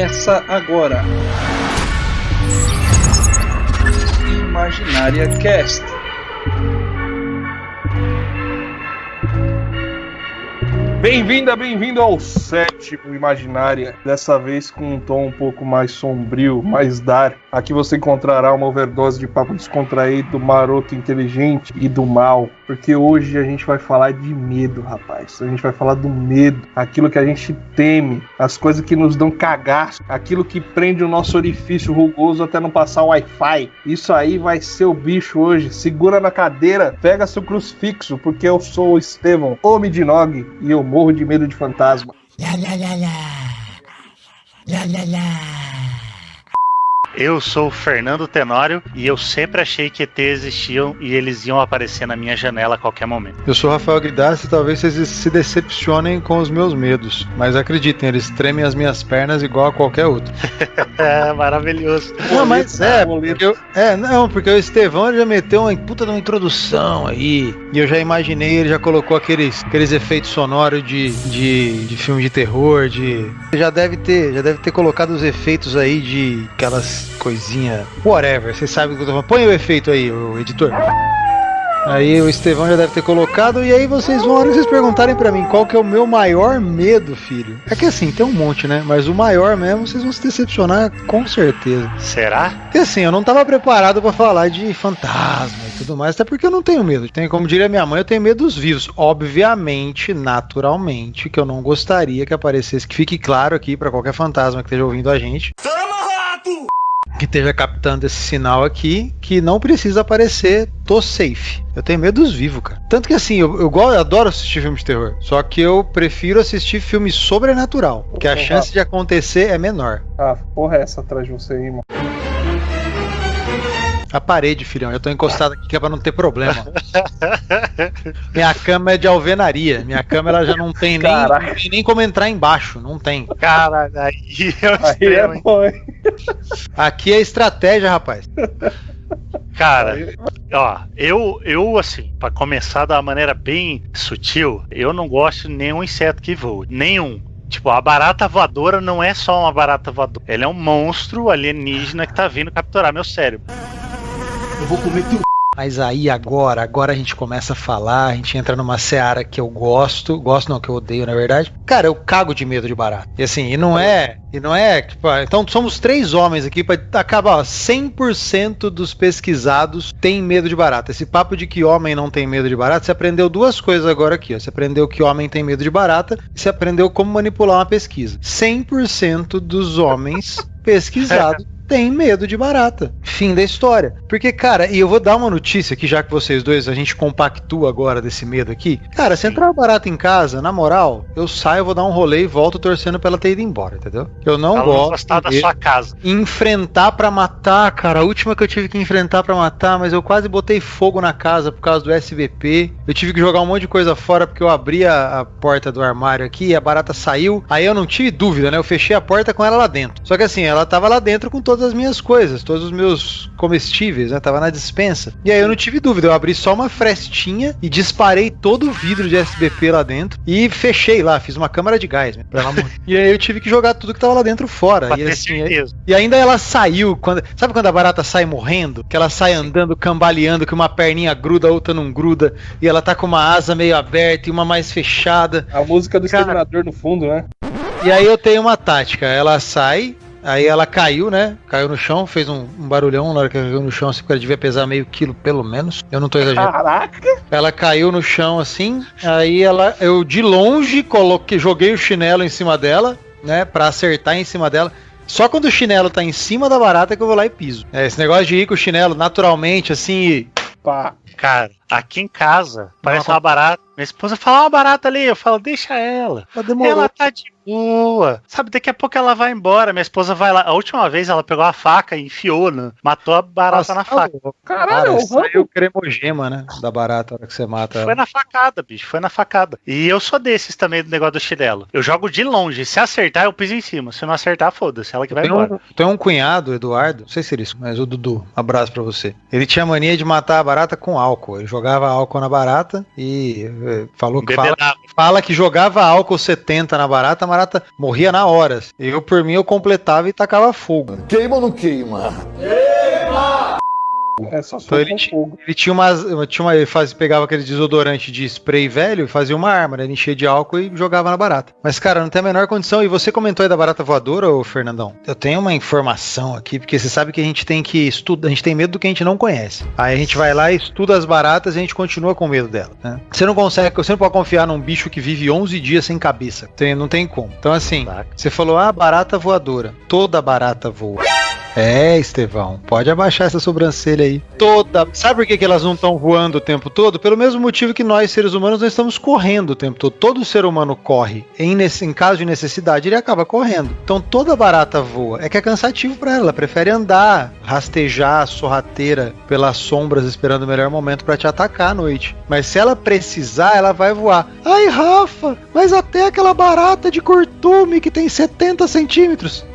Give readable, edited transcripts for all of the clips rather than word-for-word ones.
Começa agora. Imaginária Cast. Bem-vindo ao sétimo Imaginária, dessa vez com um tom um pouco mais sombrio, mais dark. Aqui você encontrará uma overdose de papo descontraído, maroto, inteligente e do mal, porque hoje a gente vai falar de medo, rapaz. A gente vai falar do medo, aquilo que a gente teme, as coisas que nos dão cagaço, aquilo que prende o nosso orifício rugoso até não passar o Wi-Fi. Isso aí vai ser o bicho hoje. Segura na cadeira, pega seu crucifixo, porque eu sou o Estevão, o Midnog, e eu morro de medo de fantasma. Eu sou o Fernando Tenório e eu sempre achei que ET existiam e eles iam aparecer na minha janela a qualquer momento. Eu sou o Rafael Guidassi e talvez vocês se decepcionem com os meus medos, mas acreditem, eles tremem as minhas pernas igual a qualquer outro. É maravilhoso. Não, mas porque o Estevão já meteu uma puta de uma introdução aí, e eu já imaginei, ele já colocou aqueles efeitos sonoros de filme de terror, já deve ter colocado os efeitos aí de aquelas coisinha, whatever, vocês sabem o que eu tô falando. Põe o efeito aí, o editor. Aí o Estevão já deve ter colocado, e aí vocês vão, na hora que vocês perguntarem pra mim qual que é o meu maior medo, filho. É que assim, tem um monte, né? Mas o maior mesmo, vocês vão se decepcionar com certeza. Será? Porque assim, eu não tava preparado pra falar de fantasma e tudo mais, até porque eu não tenho medo. Como diria minha mãe, eu tenho medo dos vivos. Obviamente, naturalmente, que eu não gostaria que aparecesse, que fique claro aqui pra qualquer fantasma que esteja ouvindo a gente, que esteja captando esse sinal aqui, que não precisa aparecer, tô safe. Eu tenho medo dos vivos, cara. Tanto que assim, eu adoro assistir filme de terror, só que eu prefiro assistir filme sobrenatural, porque a chance de acontecer é menor. Ah, porra é essa atrás de você aí, mano? A parede, filhão, eu tô encostado aqui que é pra não ter problema. Minha cama é de alvenaria. Minha cama ela já não tem nem como entrar embaixo. Não tem. Cara, aí é bom, hein? Aqui é estratégia, rapaz. Cara, ó, eu assim, pra começar da maneira bem sutil, eu não gosto de nenhum inseto que voa. Nenhum. Tipo, a barata voadora não é só uma barata voadora. Ela é um monstro alienígena que tá vindo capturar meu cérebro. Eu vou comer teu... Mas aí agora a gente começa a falar, a gente entra numa seara que eu gosto não, que eu odeio na verdade. Cara, eu cago de medo de barata. E assim, e não é, tipo, então somos 3 homens aqui pra acabar, ó, 100% dos pesquisados têm medo de barata. Esse papo de que homem não tem medo de barata, você aprendeu 2 coisas agora aqui, ó. Você aprendeu que homem tem medo de barata e você aprendeu como manipular uma pesquisa. 100% dos homens pesquisados tem medo de barata. Fim da história. Porque, cara, e eu vou dar uma notícia aqui, já que vocês dois, a gente compactua agora desse medo aqui. Cara, se entrar uma barata em casa, na moral, eu saio, vou dar um rolê e volto torcendo pra ela ter ido embora, entendeu? Eu não gosto da sua casa. Enfrentar pra matar, cara. A última que eu tive que enfrentar pra matar, mas eu quase botei fogo na casa por causa do SBP. Eu tive que jogar um monte de coisa fora porque eu abri a porta do armário aqui e a barata saiu. Aí eu não tive dúvida, né? Eu fechei a porta com ela lá dentro. Só que assim, ela tava lá dentro com todas as minhas coisas, todos os meus comestíveis, né? Tava na despensa. E aí eu não tive dúvida, eu abri só uma frestinha e disparei todo o vidro de SBP lá dentro e fechei lá, fiz uma câmara de gás, né, pra ela morrer. E aí eu tive que jogar tudo que tava lá dentro fora. Pra e, ter assim, certeza. E ainda ela saiu, sabe quando a barata sai morrendo? Que ela sai andando, cambaleando, que uma perninha gruda, a outra não gruda, e ela tá com uma asa meio aberta e uma mais fechada. A música do Exterminador no fundo, né? E aí eu tenho uma tática, ela sai... Aí ela caiu, né? Caiu no chão, fez um barulhão na hora que ela caiu no chão, assim, porque ela devia pesar meio quilo, pelo menos. Eu não tô exagerando. Caraca! Ela caiu no chão, assim, aí eu de longe joguei o chinelo em cima dela, né? Pra acertar em cima dela. Só quando o chinelo tá em cima da barata que eu vou lá e piso. Esse negócio de ir com o chinelo naturalmente, assim, e... Pá. Cara, aqui em casa, parece uma barata. Minha esposa fala, uma barata ali. Eu falo, deixa ela. Ela tá de boa. Sabe, daqui a pouco ela vai embora. Minha esposa vai lá. A última vez ela pegou a faca e enfiou, né? Matou a barata na faca. Caralho, saiu o cremogema, né? Da barata, a hora que você mata ela. Foi na facada, bicho. Foi na facada. E eu sou desses também do negócio do chinelo. Eu jogo de longe. Se acertar, eu piso em cima. Se não acertar, foda-se. Ela que vai embora. Tem um cunhado, Eduardo. Não sei se ele é isso, mas o Dudu. Abraço pra você. Ele tinha mania de matar a barata com álcool. Ele jogava álcool na barata e fala que jogava álcool 70 na barata, barata morria na hora. Eu, por mim, eu completava e tacava fogo. Queima ou não queima? É só Então ele pegava aquele desodorante de spray velho e fazia uma arma, né? Ele enchia de álcool e jogava na barata. Mas, cara, não tem a menor condição. E você comentou aí da barata voadora, ô Fernandão? Eu tenho uma informação aqui, porque você sabe que a gente tem que estudar, a gente tem medo do que a gente não conhece. Aí a gente vai lá e estuda as baratas e a gente continua com medo dela, né? Você não pode confiar num bicho que vive 11 dias sem cabeça. Não tem como. Então, assim, você falou, barata voadora. Toda barata voa. É, Estevão, pode abaixar essa sobrancelha aí. Sabe por que elas não estão voando o tempo todo? Pelo mesmo motivo que nós, seres humanos, não estamos correndo o tempo todo. Todo ser humano corre. Em caso de necessidade, ele acaba correndo. Então toda barata voa. É que é cansativo pra ela. Ela prefere andar, rastejar, sorrateira pelas sombras, esperando o melhor momento pra te atacar à noite. Mas se ela precisar, ela vai voar. Ai, Rafa, mas até aquela barata de curtume que tem 70 centímetros.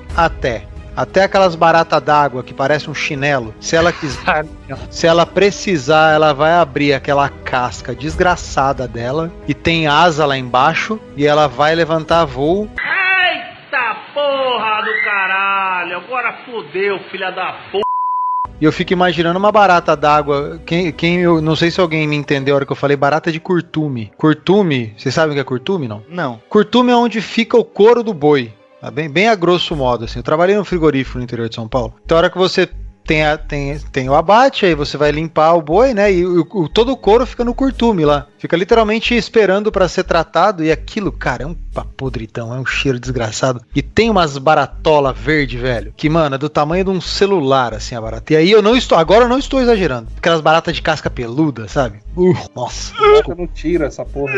Até aquelas baratas d'água que parece um chinelo, se ela quiser, se ela precisar, ela vai abrir aquela casca desgraçada dela e tem asa lá embaixo e ela vai levantar voo. Eita porra do caralho, agora fodeu, filha da porra. E eu fico imaginando uma barata d'água. Eu não sei se alguém me entendeu a hora que eu falei barata de curtume. Curtume, vocês sabem o que é curtume, não? Não. Curtume é onde fica o couro do boi. Bem a grosso modo, assim. Eu trabalhei no frigorífico no interior de São Paulo. Então, a hora que você tem o abate, aí você vai limpar o boi, né? E todo o couro fica no curtume lá. Fica literalmente esperando pra ser tratado. E aquilo, cara, é um podridão, é um cheiro desgraçado. E tem umas baratola verde, velho, que, mano, é do tamanho de um celular, assim, a barata. E aí agora eu não estou exagerando. Aquelas baratas de casca peluda, sabe? Nossa. Eu não tiro essa porra.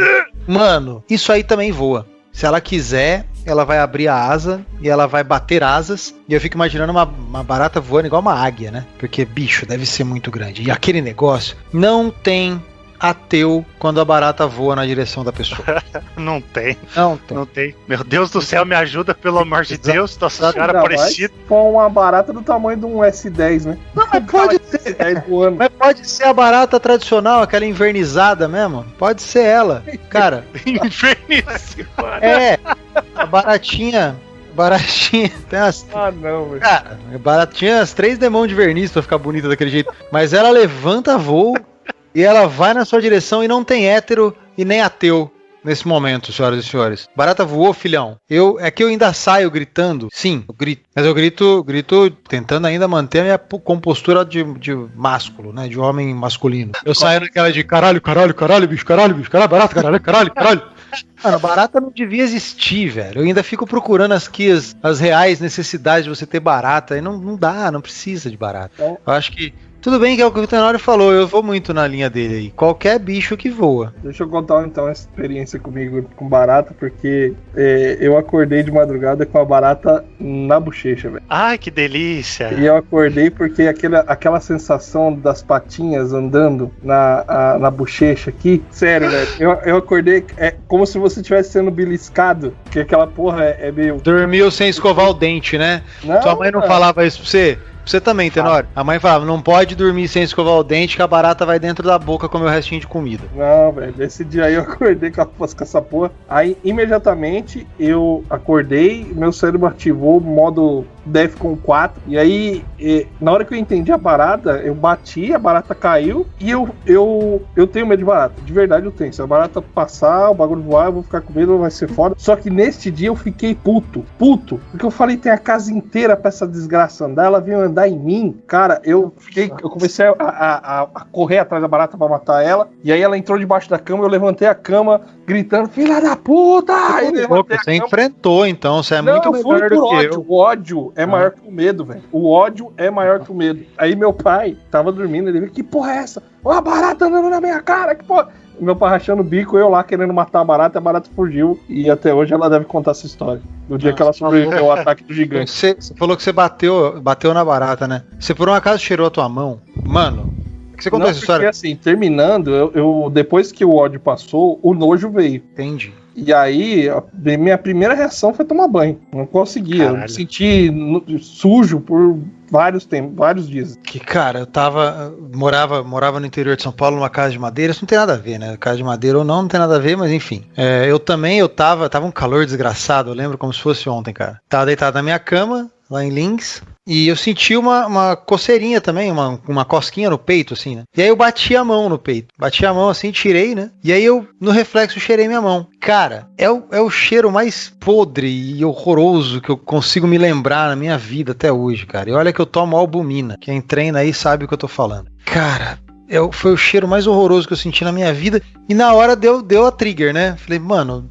Mano, isso aí também voa. Se ela quiser, ela vai abrir a asa e ela vai bater asas. E eu fico imaginando uma barata voando igual uma águia, né? Porque, bicho, deve ser muito grande. E aquele negócio não tem ateu quando a barata voa na direção da pessoa. Não tem. Não tem. Meu Deus do céu, me ajuda, pelo amor de Deus. Nossa Senhora Aparecida. Com uma barata do tamanho de um S10, né? Não, mas pode ser. Mas pode ser a barata tradicional, aquela invernizada mesmo. Pode ser ela. Cara. Invernizada. É. A baratinha. Tem as. Não, velho. Cara, baratinha as 3 demãos de verniz pra ficar bonita daquele jeito. Mas ela levanta voo. E ela vai na sua direção e não tem hétero e nem ateu nesse momento, senhoras e senhores. Barata voou, filhão. É que eu ainda saio gritando. Sim, eu grito. Mas eu grito tentando ainda manter a minha compostura de másculo, né? De homem masculino. Eu saio naquela de caralho, bicho, barata, caralho. Mano, barata não devia existir, velho. Eu ainda fico procurando as reais necessidades de você ter barata. E não dá, não precisa de barata. Eu acho que tudo bem que é o que o Tenório falou, eu vou muito na linha dele aí. Qualquer bicho que voa. Deixa eu contar então essa experiência comigo com barata, porque eu acordei de madrugada com a barata na bochecha, velho. Ai, que delícia! E eu acordei porque aquela sensação das patinhas andando na bochecha aqui, sério, velho. Eu acordei, é como se você estivesse sendo beliscado, porque aquela porra é meio... Dormiu sem escovar o dente, né? Sua mãe não falava isso pra você? Você também, Tenório. A mãe falava, não pode dormir sem escovar o dente que a barata vai dentro da boca comer o restinho de comida. Não, velho. Esse dia aí eu acordei com essa porra. Aí, imediatamente, eu acordei, meu cérebro ativou o modo Defcon 4. E aí, na hora que eu entendi a barata, eu bati, a barata caiu. E eu tenho medo de barata. De verdade eu tenho. Se a barata passar, o bagulho voar, eu vou ficar com medo, vai ser foda. Só que neste dia eu fiquei puto. Porque eu falei, tem a casa inteira pra essa desgraça andar. Ela veio andar em mim. Cara, eu comecei a correr atrás da barata pra matar ela. E aí ela entrou debaixo da cama. Eu levantei a cama gritando, filha da puta! Você enfrentou, então. Você é muito melhor do que eu. O ódio é maior que o medo, velho. O ódio é maior que o medo. Aí meu pai tava dormindo, ele viu, que porra é essa? Ó, a barata andando na minha cara, que porra... Meu pai rachando o bico, eu lá querendo matar a barata fugiu. E até hoje ela deve contar essa história. No dia que ela sobreviveu ao ataque do gigante. Você falou que você bateu na barata, né? Você por um acaso cheirou a tua mão? Mano, que você contou essa história? Porque assim, terminando, eu depois que o ódio passou, o nojo veio. Entendi. E aí, minha primeira reação foi tomar banho. Não conseguia. Eu me senti sujo por vários dias. Que, cara, morava no interior de São Paulo, numa casa de madeira. Isso não tem nada a ver, né? Casa de madeira ou não tem nada a ver, mas enfim. Eu tava um calor desgraçado, eu lembro como se fosse ontem, cara. Tava deitado na minha cama, lá em Links, e eu senti uma coceirinha também, uma cosquinha no peito, assim, né? E aí eu bati a mão no peito. Bati a mão assim, tirei, né? E aí eu, no reflexo, cheirei minha mão. Cara, é o cheiro mais podre e horroroso que eu consigo me lembrar na minha vida até hoje, cara. E olha que eu tomo albumina. Quem treina aí sabe o que eu tô falando. Cara, foi o cheiro mais horroroso que eu senti na minha vida. E na hora deu a trigger, né? Falei, mano,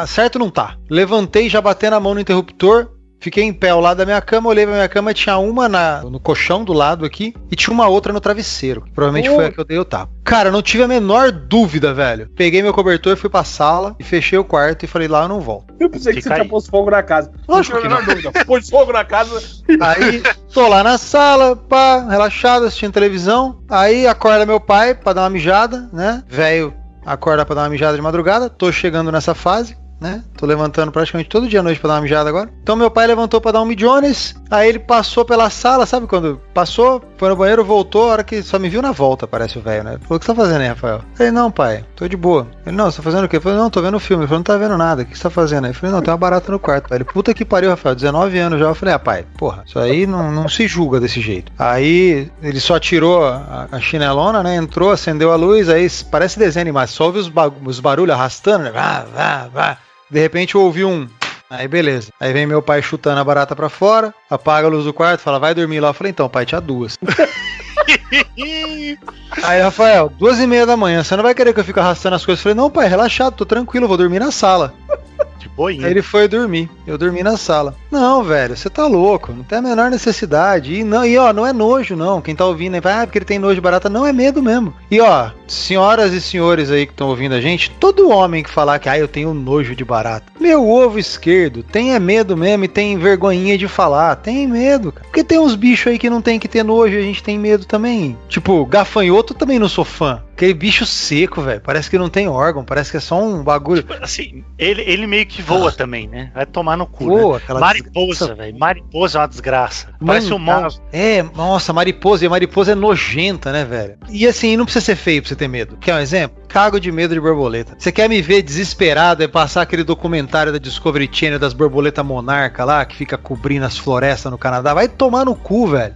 certo não tá. Levantei, já batendo a mão no interruptor. Fiquei em pé ao lado da minha cama, olhei pra minha cama, tinha uma no colchão do lado aqui e tinha uma outra no travesseiro. Provavelmente foi a que eu dei o tapa. Cara, eu não tive a menor dúvida, velho. Peguei meu cobertor, fui pra sala e fechei o quarto e falei, lá eu não volto. Eu pensei que você tinha posto fogo na casa. Lógico que não. Pôs fogo na casa. Aí, tô lá na sala, pá, relaxado, assistindo televisão. Aí acorda meu pai pra dar uma mijada, né? Velho acorda pra dar uma mijada de madrugada. Tô chegando nessa fase, né? Tô levantando praticamente todo dia à noite pra dar uma mijada agora. Então meu pai levantou pra dar um mijones, aí ele passou pela sala, sabe quando passou, foi no banheiro, voltou, a hora que só me viu na volta, parece o velho, né? Ele falou, o que você tá fazendo aí, Rafael? Eu falei, não, pai, tô de boa. Ele, não, você tá fazendo o quê? Eu falei, não, tô vendo o filme. Ele falou, não tá vendo nada, o que você tá fazendo aí? Eu falei, não, tem uma barata no quarto, pai. Ele, puta que pariu, Rafael, 19 anos já. Eu falei, pai, porra, isso aí não se julga desse jeito. Aí ele só tirou a chinelona, né? Entrou, acendeu a luz, aí parece desenho animado, só ouve os barulhos arrastando, né? Vá. De repente eu ouvi aí beleza. Aí vem meu pai chutando a barata pra fora, apaga a luz do quarto, fala, vai dormir lá. Eu falei, então, pai, tinha 2. Aí, Rafael, 2:30 da manhã, você não vai querer que eu fique arrastando as coisas? Eu falei, não, pai, relaxado, tô tranquilo, vou dormir na sala. Aí ele foi dormir, eu dormi na sala. Não, velho, você tá louco, não tem a menor necessidade. Não é nojo não, quem tá ouvindo aí vai, porque ele tem nojo de barata, não, é medo mesmo. E ó, senhoras e senhores aí que estão ouvindo a gente, todo homem que falar que eu tenho nojo de barata, meu ovo esquerdo, tem medo mesmo e tem vergonhinha de falar, tem medo, cara. Porque tem uns bichos aí que não tem que ter nojo e a gente tem medo também. Tipo, gafanhoto também não sou fã. Aquele bicho seco, velho. Parece que não tem órgão, parece que é só um bagulho. Tipo, assim, ele meio que voa também, né? Vai tomar no cu. Voa, né? Mariposa, velho. Mariposa é uma desgraça. Parece um monstro. Nossa, mariposa. E a mariposa é nojenta, né, velho? E assim, não precisa ser feio pra você ter medo. Quer um exemplo? Cago de medo de borboleta. Você quer me ver desesperado e passar aquele documentário da Discovery Channel das borboletas monarca lá, que fica cobrindo as florestas no Canadá? Vai tomar no cu, velho.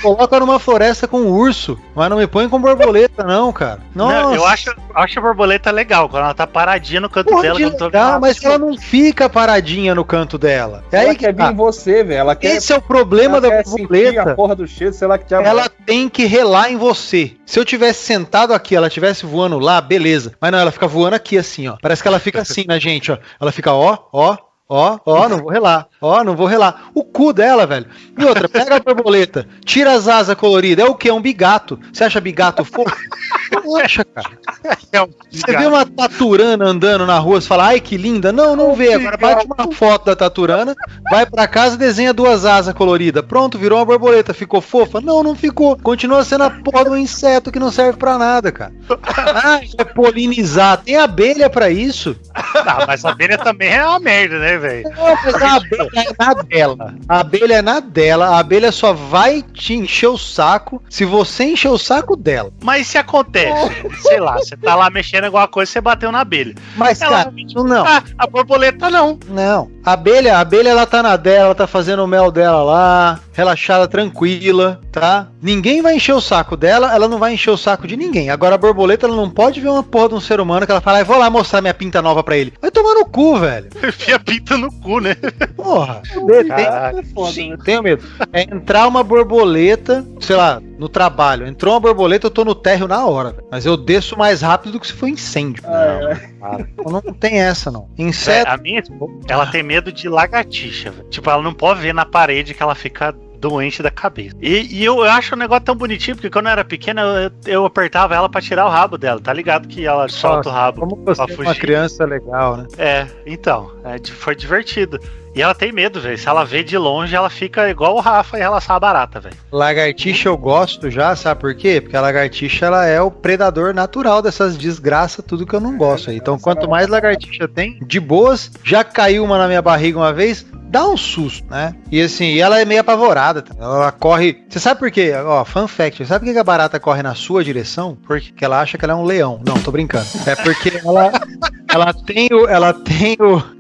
Coloca numa floresta com urso, mas não me põe com borboleta, não, cara. Nossa. Não, eu acho a borboleta legal, quando ela tá paradinha no canto dela. Que eu tô mas ela não fica paradinha no canto dela. Ela quer vir em você, velho. Esse é o problema da borboleta. A porra do cheiro, sei lá que ela tem que relar em você. Se eu tivesse sentado aqui, ela tivesse voando lá, beleza. Mas não, ela fica voando aqui assim, ó. Parece que ela fica assim na gente, ó. Ela fica, ó, não vou relar. Não vou relar. O cu dela, velho. E outra, pega a borboleta, tira as asas coloridas. É o quê? É um bigato. Você acha bigato fofo? Não acha, cara. Você vê uma taturana andando na rua, você fala, ai, que linda. Não vê. Agora bate uma foto da taturana, vai pra casa e desenha 2 asas coloridas. Pronto, virou uma borboleta. Ficou fofa? Não ficou. Continua sendo a porra do inseto que não serve pra nada, cara. É polinizar. Tem abelha pra isso. Não, mas a abelha também é uma merda, né, velho? Não, mas a abelha é na dela. A abelha é na dela. A abelha só vai te encher o saco se você encher o saco dela. Mas se acontece, sei lá, você tá lá mexendo em alguma coisa, você bateu na abelha. Mas, ela, cara, não. A borboleta não. Não. A abelha, ela tá na dela, ela tá fazendo o mel dela lá, relaxada, tranquila, tá? Ninguém vai encher o saco dela, ela não vai encher o saco de ninguém. Agora a borboleta, ela não pode ver uma porra de um ser humano que ela fala, vou lá mostrar minha pinta nova pra ele. Vai tomar no cu, velho. Enfia a pinta no cu, né? Porra. Sim, tenho medo. É entrar uma borboleta, sei lá, no trabalho. Entrou uma borboleta, eu tô no térreo na hora. Mas eu desço mais rápido do que se for incêndio. Não tem essa, não. Inseto. A minha, ela tem medo de lagartixa. Tipo, ela não pode ver na parede que ela fica doente da cabeça. E eu acho o negócio tão bonitinho, porque quando eu era pequena, eu apertava ela pra tirar o rabo dela. Tá ligado que ela solta o rabo. Como você é uma criança legal, né? Então, foi divertido. E ela tem medo, velho. Se ela vê de longe, ela fica igual o Rafa em relação à barata, velho. Lagartixa eu gosto já, sabe por quê? Porque a lagartixa, ela é o predador natural dessas desgraças, tudo que eu não gosto aí. Então, quanto mais lagartixa tem, de boas, já caiu uma na minha barriga uma vez, dá um susto, né? E assim, ela é meio apavorada. Ela corre... Você sabe por quê? Ó, fun fact. Sabe por que a barata corre na sua direção? Porque ela acha que ela é um leão. Não, tô brincando. É porque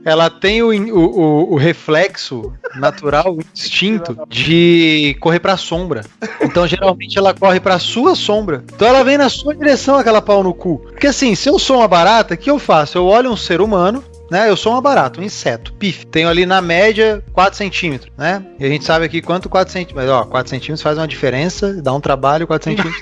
ela tem o reflexo natural, o instinto de correr pra sombra. Então, geralmente, ela corre pra sua sombra. Então, ela vem na sua direção, aquela pau no cu. Porque assim, se eu sou uma barata, o que eu faço? Eu olho um ser humano, né? Eu sou uma barata, um inseto, pif. Tenho ali na média 4 centímetros, né? E a gente sabe aqui quanto 4 centímetros. Mas ó, 4 centímetros faz uma diferença, dá um trabalho, 4 centímetros.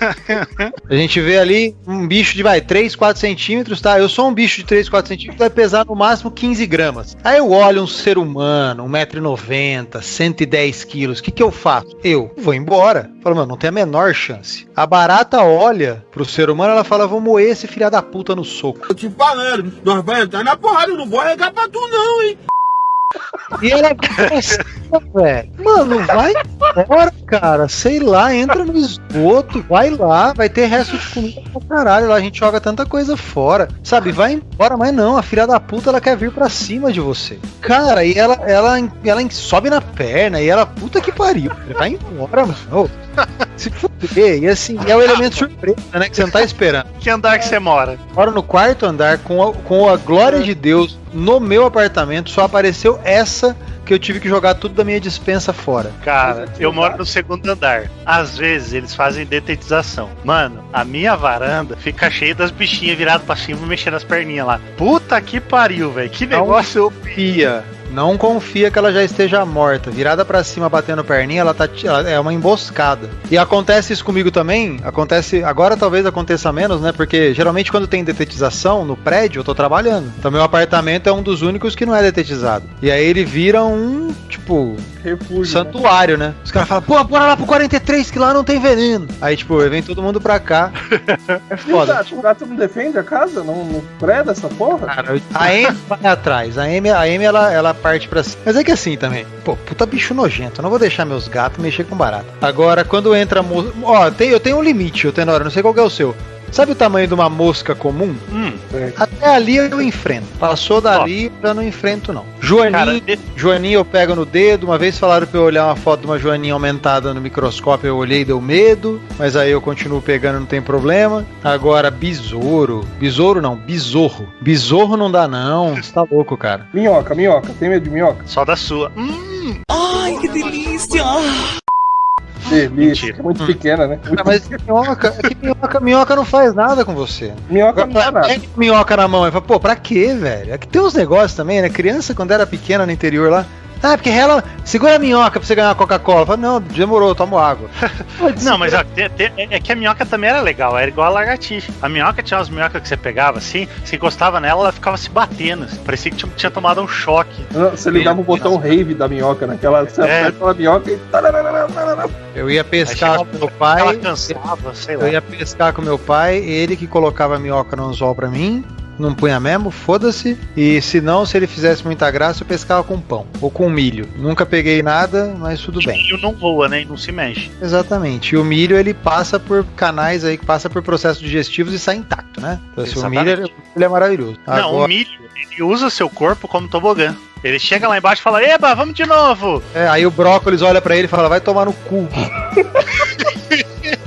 A gente vê ali um bicho de 3, 4 centímetros, tá? Eu sou um bicho de 3, 4 centímetros, vai pesar no máximo 15 gramas. Aí eu olho um ser humano, 1,90 m, 110 quilos. O que eu faço? Eu vou embora. Falo, mano, não tem a menor chance. A barata olha pro ser humano, ela fala, vou moer esse filho da puta no soco. Eu te falando, nós vamos entrar na porrada, eu não vou arregar pra tu não, hein? E ela assim, velho, mano, vai embora, cara, sei lá, entra no esgoto, vai lá, vai ter resto de comida pra caralho, lá a gente joga tanta coisa fora, sabe, vai embora, mas não, a filha da puta, ela quer vir pra cima de você, cara, e ela sobe na perna, e ela, puta que pariu, vai embora, mano, se fuder, e assim, é o elemento surpresa, né, que você não tá esperando. Que andar que você mora? Moro no 4º andar, com a glória de Deus, no meu apartamento, só apareceu essa que eu tive que jogar tudo da minha despensa fora. Cara, eu moro no 2º andar. Às vezes eles fazem detetização. Mano, a minha varanda fica cheia das bichinhas viradas pra cima e mexendo as perninhas lá. Puta que pariu, velho. Que negócio. Não confia que ela já esteja morta. Virada pra cima, batendo perninha, ela é uma emboscada. E acontece isso comigo também. Agora talvez aconteça menos, né? Porque geralmente quando tem detetização no prédio, eu tô trabalhando. Então meu apartamento é um dos únicos que não é detetizado. E aí ele vira um, tipo, refúgio, santuário, né? Os caras falam, pô, bora lá pro 43 que lá não tem veneno. Aí, tipo, vem todo mundo pra cá. É foda. O gato não defende a casa? Não preda essa porra? Cara, a Amy vai atrás. A Amy ela parte pra cima. Mas é que assim também, pô, puta bicho nojento. Eu não vou deixar meus gatos mexer com barata. Agora, quando entra eu tenho um limite, eu tenho hora, não sei qual que é o seu. Sabe o tamanho de uma mosca comum? Até ali eu enfrento. Passou dali, eu não enfrento, não. Joaninha eu pego no dedo. Uma vez falaram pra eu olhar uma foto de uma joaninha aumentada no microscópio, eu olhei e deu medo. Mas aí eu continuo pegando, não tem problema. Agora, besouro não, besorro. Besorro não dá não, você tá louco, cara. Minhoca, tem medo de minhoca? Só da sua. Ai, que delícia! Delícia, é muito pequena, né? Mas minhoca não faz nada com você. Minhoca não faz nada. Pega minhoca na mão e fala, pô, pra quê, velho? É que tem uns negócios também, né? Criança, quando era pequena no interior lá, porque ela segura a minhoca pra você ganhar uma Coca-Cola. Fala, não, demorou, tomo água. Não, mas ó, é que a minhoca também era legal, era igual a lagartixa. A minhoca tinha umas minhocas que você pegava assim, você encostava nela, ela ficava se batendo. Parecia que tinha tomado um choque. Você ligava o botão rave da minhoca, naquela. Você aperta a minhoca e. Eu ia pescar com meu pai. Ela cansava, sei lá. Eu ia pescar com meu pai, ele que colocava a minhoca no anzol pra mim. Não punha mesmo, foda-se. E se ele fizesse muita graça, eu pescava com pão ou com milho. Nunca peguei nada, mas tudo bem. O milho não voa, né? E não se mexe. Exatamente. E o milho, ele passa por canais aí, que passa por processos digestivos e sai intacto, né? Então, assim, o milho ele é maravilhoso. Não, agora... o milho, ele usa seu corpo como tobogã. Ele chega lá embaixo e fala, eba, vamos de novo. Aí o brócolis olha pra ele e fala, vai tomar no cu.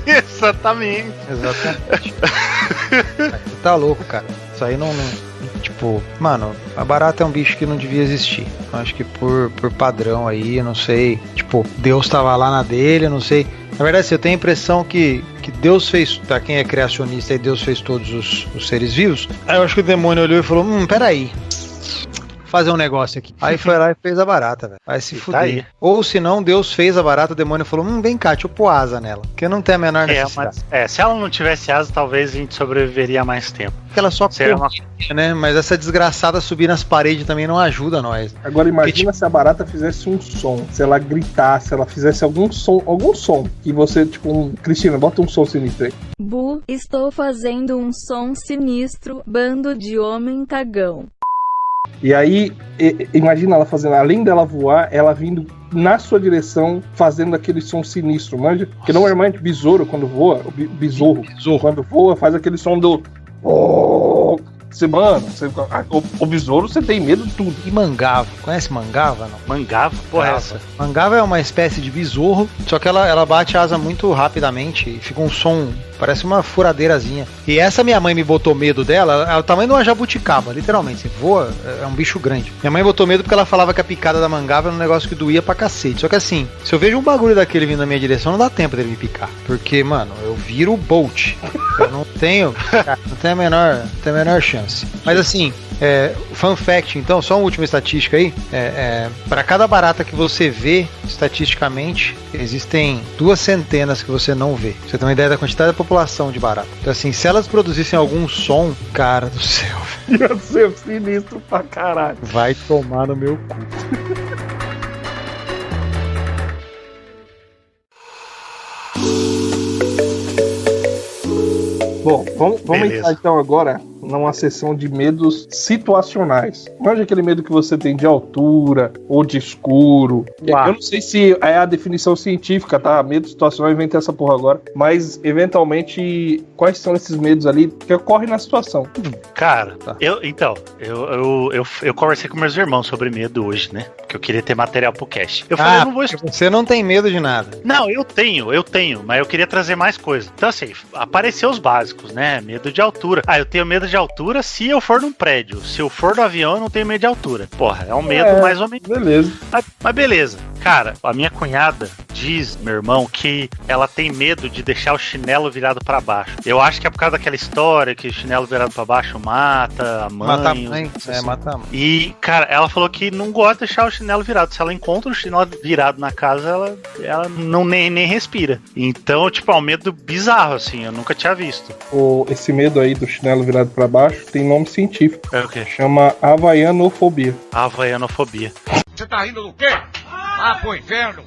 Exatamente. Tá louco, cara. Isso aí não. Tipo, mano, a barata é um bicho que não devia existir. Eu acho que por padrão aí, eu não sei. Tipo, Deus tava lá na dele, eu não sei. Na verdade, eu tenho a impressão que Deus fez, pra quem é criacionista, e Deus fez todos os seres vivos. Aí eu acho que o demônio olhou e falou: peraí. fazer um negócio aqui. Aí foi lá e fez a barata, velho. Vai se fuder. aí. Ou se não, Deus fez a barata, o demônio falou, vem cá, deixa eu pôr asa nela. Porque não tem a menor necessidade. Se ela não tivesse asa, talvez a gente sobreviveria mais tempo. Porque ela só Seria corria, né? Mas essa desgraçada subir nas paredes também não ajuda nós. Agora imagina se a barata fizesse um som, se ela gritasse, ela fizesse algum som, que você, tipo, Cristina, bota um som sinistro aí. Estou fazendo um som sinistro, bando de homem cagão. E aí, imagina ela fazendo, além dela voar, ela vindo na sua direção, fazendo aquele som sinistro, manja? Porque normalmente besouro, quando voa, besouro, quando voa, faz aquele som do... o besouro, você tem medo de tudo. E mangava, conhece mangava, não? Mangava? Porra, é essa? Mangava é uma espécie de besouro, só que ela bate a asa muito rapidamente e fica um som, parece uma furadeirazinha. E essa minha mãe me botou medo dela, é o tamanho de uma jabuticaba, literalmente, se voa, é um bicho grande. Minha mãe botou medo porque ela falava que a picada da mangava era um negócio que doía pra cacete. Só que assim, se eu vejo um bagulho daquele vindo na minha direção, não dá tempo dele me picar. Porque, mano, eu viro o Bolt. Eu não tenho, não tenho a menor chance. Mas assim, fun fact, então, só uma última estatística aí. Para cada barata que você vê, estatisticamente, existem 2 centenas que você não vê. Você tem uma ideia da quantidade da população de barata. Então assim, se elas produzissem algum som, cara do céu, ia ser sinistro pra caralho. Vai tomar no meu cu. Bom, vamos entrar então agora numa sessão de medos situacionais. Imagina aquele medo que você tem de altura ou de escuro. Uau. Eu não sei se é a definição científica, tá? Medo situacional, eu inventei essa porra agora. Mas, eventualmente, quais são esses medos ali que ocorrem na situação? Cara, eu conversei com meus irmãos sobre medo hoje, né? Porque eu queria ter material pro cast. Eu falei, eu não vou estudar. Você não tem medo de nada. Não, eu tenho, mas eu queria trazer mais coisas. Então, assim, apareceu os básicos, né? Medo de altura. Eu tenho medo de altura se eu for num prédio. Se eu for no avião, eu não tenho medo de altura. Porra, é um medo mais ou menos. Beleza. Mas beleza. Cara, a minha cunhada diz, meu irmão, que ela tem medo de deixar o chinelo virado pra baixo. Eu acho que é por causa daquela história que o chinelo virado pra baixo mata a mãe. Mata a mãe. Mata a mãe. E, cara, ela falou que não gosta de deixar o chinelo virado. Se ela encontra o chinelo virado na casa, ela não nem respira. Então, tipo, é um medo bizarro, assim. Eu nunca tinha visto. Esse medo aí do chinelo virado pra baixo tem nome científico. É o quê? Chama havaianofobia. Havaianofobia. Você tá rindo do quê? Ah, pro inferno!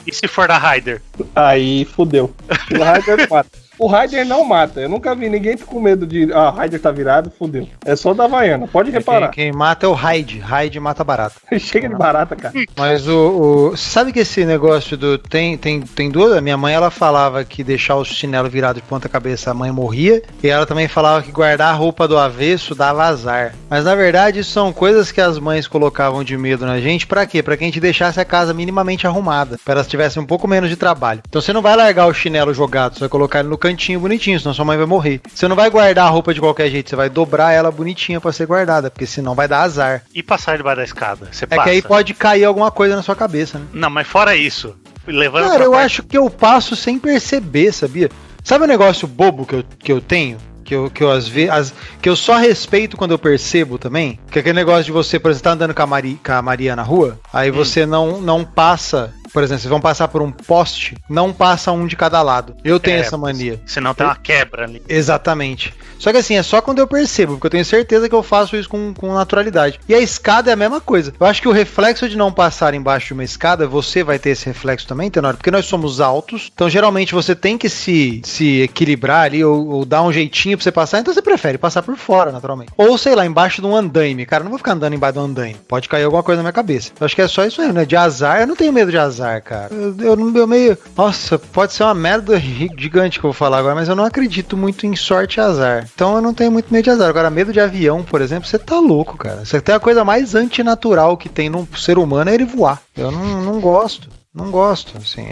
E se for da Raider? Aí fudeu. O Raider mata. O Raider não mata. Eu nunca vi ninguém com medo de... o Raider tá virado, fudeu. É só da Havaiana, pode reparar. Quem mata é o Raid. Raid mata barata. Chega de barata, cara. Mas sabe que esse negócio do... Tem duas... A minha mãe, ela falava que deixar o chinelo virado de ponta cabeça, a mãe morria. E ela também falava que guardar a roupa do avesso dava azar. Mas na verdade, isso são coisas que as mães colocavam de medo na gente. Pra quê? Pra que a gente deixasse a casa minimamente arrumada. Pra elas tivessem um pouco menos de trabalho. Então você não vai largar o chinelo jogado, você vai colocar ele no cantinho bonitinho, senão sua mãe vai morrer. Você não vai guardar a roupa de qualquer jeito, você vai dobrar ela bonitinha pra ser guardada, porque senão vai dar azar. E passar debaixo da escada? Você passa. Que aí pode cair alguma coisa na sua cabeça, né? Não, mas fora isso, levando. Cara, eu acho que eu passo sem perceber, sabia? Sabe um negócio bobo que eu tenho? Que eu só respeito quando eu percebo também? Que é aquele negócio de você, por exemplo, tá andando com a Maria na rua, aí você não passa. Por exemplo, vocês vão passar por um poste, não passa um de cada lado. Eu tenho essa mania. Senão tem uma quebra ali. Exatamente. Só que assim, é só quando eu percebo, porque eu tenho certeza que eu faço isso com naturalidade. E a escada é a mesma coisa. Eu acho que o reflexo de não passar embaixo de uma escada, você vai ter esse reflexo também, Tenório, porque nós somos altos, então geralmente você tem que se equilibrar ali, ou dar um jeitinho pra você passar, então você prefere passar por fora, naturalmente. Ou, sei lá, embaixo de um andaime. Cara, eu não vou ficar andando embaixo de um andaime. Pode cair alguma coisa na minha cabeça. Eu acho que é só isso aí, né? De azar, eu não tenho medo de azar. Cara. Eu meio... Nossa, pode ser uma merda gigante que eu vou falar agora, mas eu não acredito muito em sorte e azar. Então eu não tenho muito medo de azar. Agora, medo de avião, por exemplo, você tá louco, cara. Você tem a coisa mais antinatural que tem num ser humano é ele voar. Eu não gosto. Não gosto, assim,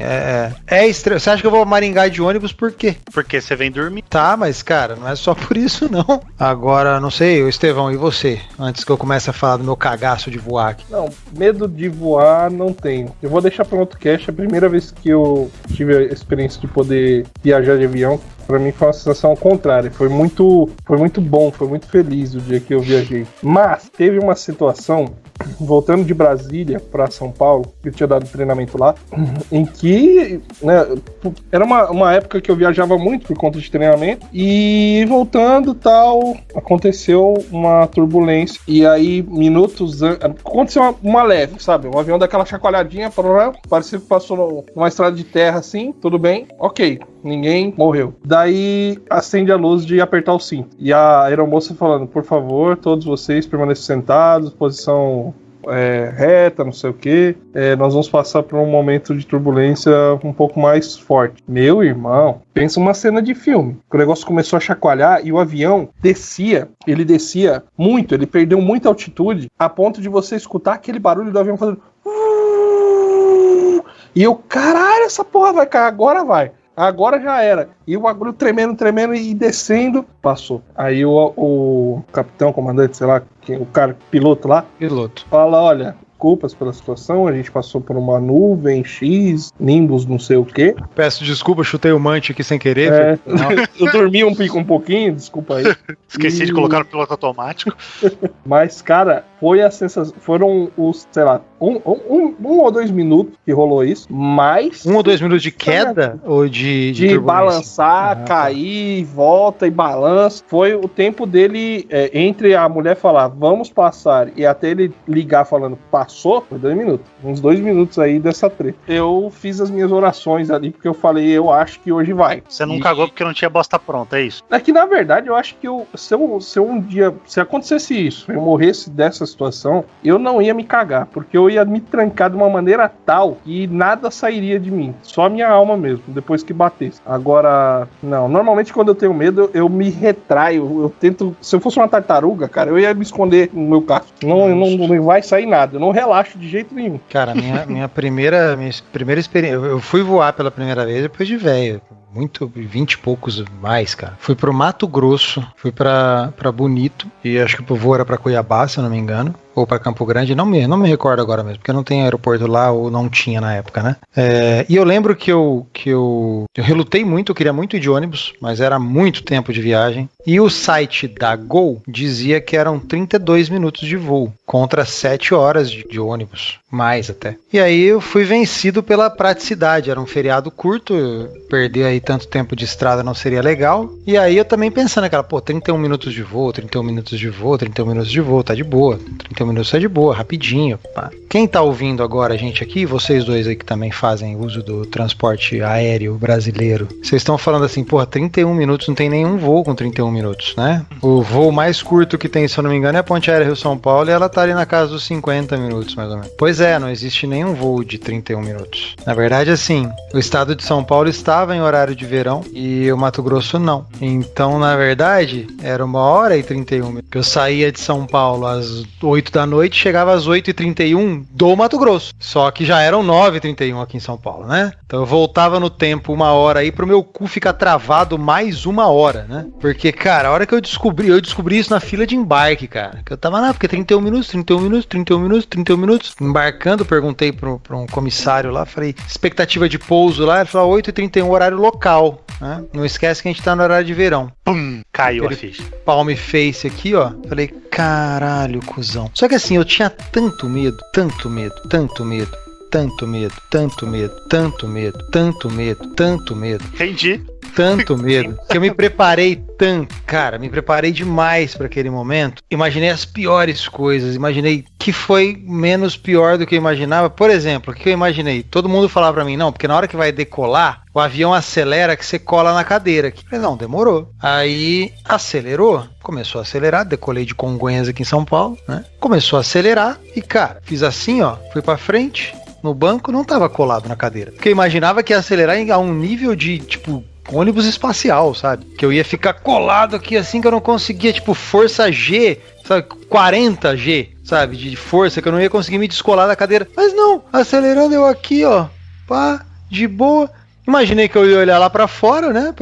Você acha que eu vou a Maringá de ônibus por quê? Porque você vem dormir. Tá, mas cara, não é só por isso não. Agora, não sei, Estevão, e você? Antes que eu comece a falar do meu cagaço de voar aqui. Não, medo de voar não tenho. Eu vou deixar para outro cast. A primeira vez que eu tive a experiência de poder viajar de avião, pra mim foi uma sensação contrária. Foi muito bom, foi muito feliz o dia que eu viajei. Mas teve uma situação, voltando de Brasília para São Paulo, que eu tinha dado treinamento lá, em que, né, era uma época que eu viajava muito por conta de treinamento, e voltando tal, aconteceu uma turbulência, e aí minutos antes, aconteceu uma leve, sabe, um avião daquela chacoalhadinha, parecia que passou numa estrada de terra assim, tudo bem, ok, ninguém morreu. Daí acende a luz de apertar o cinto, e a aeromoça falando, por favor, todos vocês permaneçam sentados, posição reta, não sei o que, nós vamos passar por um momento de turbulência um pouco mais forte. Meu irmão, pensa uma cena de filme. O negócio começou a chacoalhar e o avião descia muito, ele perdeu muita altitude, a ponto de você escutar aquele barulho do avião fazendo... E eu, caralho, essa porra vai cair, agora já era. E o bagulho tremendo e descendo, passou. Aí o capitão, comandante, sei lá, o cara, piloto lá, fala, olha, desculpas pela situação, a gente passou por uma nuvem X, Nimbus não sei o quê. Peço desculpa, chutei o Mante aqui sem querer. Eu dormi um pouquinho, desculpa aí. Esqueci de colocar no piloto automático. Mas, cara, foi a sensação, foram os, sei lá, um ou 2 minutos que rolou isso, mas... 1 ou 2 minutos de queda? Ou de balançar, cair, volta e balança. Foi o tempo dele, entre a mulher falar, vamos passar, e até ele ligar falando, passou, foi 2 minutos. Uns 2 minutos aí dessa treta. Eu fiz as minhas orações ali, porque eu falei, eu acho que hoje vai. Você não cagou porque não tinha bosta pronta, é isso? É que, na verdade, eu acho que se um dia, se acontecesse isso, eu morresse dessa situação, eu não ia me cagar, porque eu ia me trancar de uma maneira tal que nada sairia de mim, só a minha alma mesmo, depois que batesse. Agora, não, normalmente quando eu tenho medo, eu me retraio, eu tento, se eu fosse uma tartaruga, cara, eu ia me esconder no meu carro, não vai sair nada, eu não relaxo de jeito nenhum. Cara, minha primeira experiência, eu fui voar pela primeira vez depois de velho, muito, 20 e poucos mais, cara. Fui pro Mato Grosso, fui pra Bonito, e acho que o voo era pra Cuiabá, se eu não me engano, ou pra Campo Grande, não me recordo agora mesmo, porque não tem aeroporto lá, ou não tinha na época, né? E eu lembro que eu relutei muito, eu queria muito ir de ônibus, mas era muito tempo de viagem, e o site da Gol dizia que eram 32 minutos de voo, contra 7 horas de ônibus, mais até. E aí eu fui vencido pela praticidade, era um feriado curto, perder aí tanto tempo de estrada não seria legal, e aí eu também pensando naquela, 31 minutos de voo, 31 minutos de voo, 31 minutos de voo, tá de boa, 31 minutos é de boa, rapidinho. Pá. Quem tá ouvindo agora a gente aqui, vocês dois aí que também fazem uso do transporte aéreo brasileiro, vocês estão falando assim, 31 minutos, não tem nenhum voo com 31 minutos, né? O voo mais curto que tem, se eu não me engano, é a Ponte Aérea Rio-São Paulo, e ela tá ali na casa dos 50 minutos, mais ou menos. Pois é, não existe nenhum voo de 31 minutos. Na verdade, assim, o estado de São Paulo estava em horário de verão e o Mato Grosso não. Então, na verdade, era 1h31 minutos. Eu saía de São Paulo às 8 da noite, chegava às 8h31 do Mato Grosso. Só que já eram 9h31 aqui em São Paulo, né? Então eu voltava no tempo 1 hora aí pro meu cu ficar travado mais 1 hora, né? Porque, cara, a hora que eu descobri isso na fila de embarque, cara. Que eu tava lá, porque 31 minutos, embarcando, perguntei pra um comissário lá, falei, expectativa de pouso lá, ele falou 8h31 horário local, né? Não esquece que a gente tá no horário de verão. Pum, caiu a ficha. Palm face aqui, ó. Falei, caralho, cuzão. Só que assim, eu tinha tanto medo. Entendi. Tanto medo, que eu me preparei me preparei demais para aquele momento. Imaginei as piores coisas, imaginei que foi menos pior do que eu imaginava. Por exemplo, o que eu imaginei? Todo mundo falava pra mim, não, porque na hora que vai decolar, o avião acelera que você cola na cadeira. Eu falei, não, demorou. Aí acelerou, começou a acelerar, decolei de Congonhas aqui em São Paulo, né? Começou a acelerar e, cara, fiz assim, ó, fui pra frente, no banco, não tava colado na cadeira. Porque eu imaginava que ia acelerar a um nível de, tipo, ônibus espacial, sabe? Que eu ia ficar colado aqui assim que eu não conseguia, tipo, força G, sabe? 40 G, sabe? De força, que eu não ia conseguir me descolar da cadeira. Mas não, acelerando eu aqui, ó. pá, de boa. Imaginei que eu ia olhar lá pra fora, né,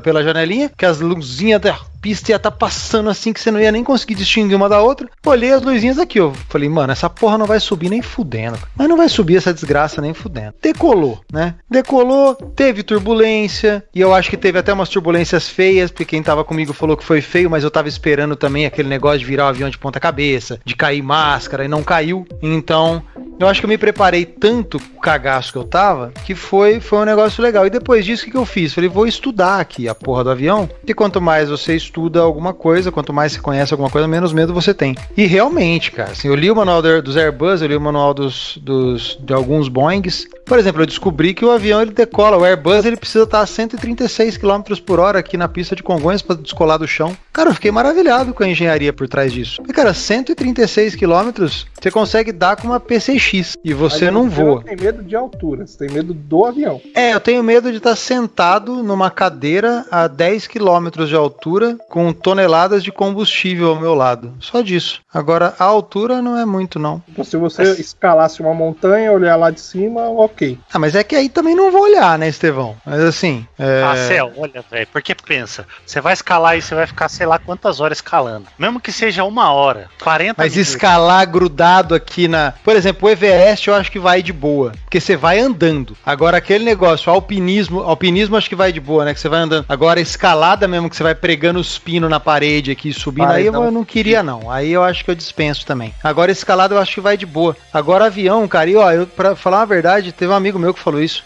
pela janelinha, que as luzinhas da pista ia estar passando assim, que você não ia nem conseguir distinguir uma da outra. Olhei as luzinhas aqui, eu falei, mano, essa porra não vai subir nem fudendo. Mas não vai subir essa desgraça nem fudendo. Decolou, né? Decolou, teve turbulência, e eu acho que teve até umas turbulências feias, porque quem tava comigo falou que foi feio, mas eu tava esperando também aquele negócio de virar o avião de ponta cabeça, de cair máscara, e não caiu. Então, eu acho que eu me preparei tanto com o cagaço que eu tava, que foi um negócio legal. E depois disso, o que eu fiz? Falei, vou estudar aqui a porra do avião, e quanto mais você estuda alguma coisa, quanto mais você conhece alguma coisa, menos medo você tem. E realmente, cara, assim, eu li o manual dos Airbus, eu li o manual de alguns Boeings. Por exemplo, eu descobri que o avião ele decola, o Airbus ele precisa estar a 136 km por hora aqui na pista de Congonhas para descolar do chão. Cara, eu fiquei maravilhado com a engenharia por trás disso. E, cara, 136 km você consegue dar com uma PCX e você não voa. Você não tem medo de altura, você tem medo do avião. Eu tenho medo de estar sentado numa cadeira a 10 km de altura com toneladas de combustível ao meu lado. Só disso. Agora, a altura não é muito, não. Então, se você escalasse uma montanha, olhar lá de cima, ok. Ah, mas é que aí também não vou olhar, né, Estevão? Mas assim... Céu, olha, velho, porque pensa, você vai escalar e você vai ficar, sei lá, quantas horas escalando. Mesmo que seja 1 hora, 40 Mas minutos. escalar grudado aqui na... Por exemplo, o Everest eu acho que vai de boa, porque você vai andando. Agora, aquele negócio, alpinismo acho que vai de boa, né, que você vai andando. Agora, escalada mesmo, que você vai pregando os pinos na parede aqui, subindo, aí eu não queria, não. Aí eu acho que eu dispenso também. Agora, escalada eu acho que vai de boa. Agora, avião, cara, e ó, pra falar a verdade, teve um amigo meu que falou isso,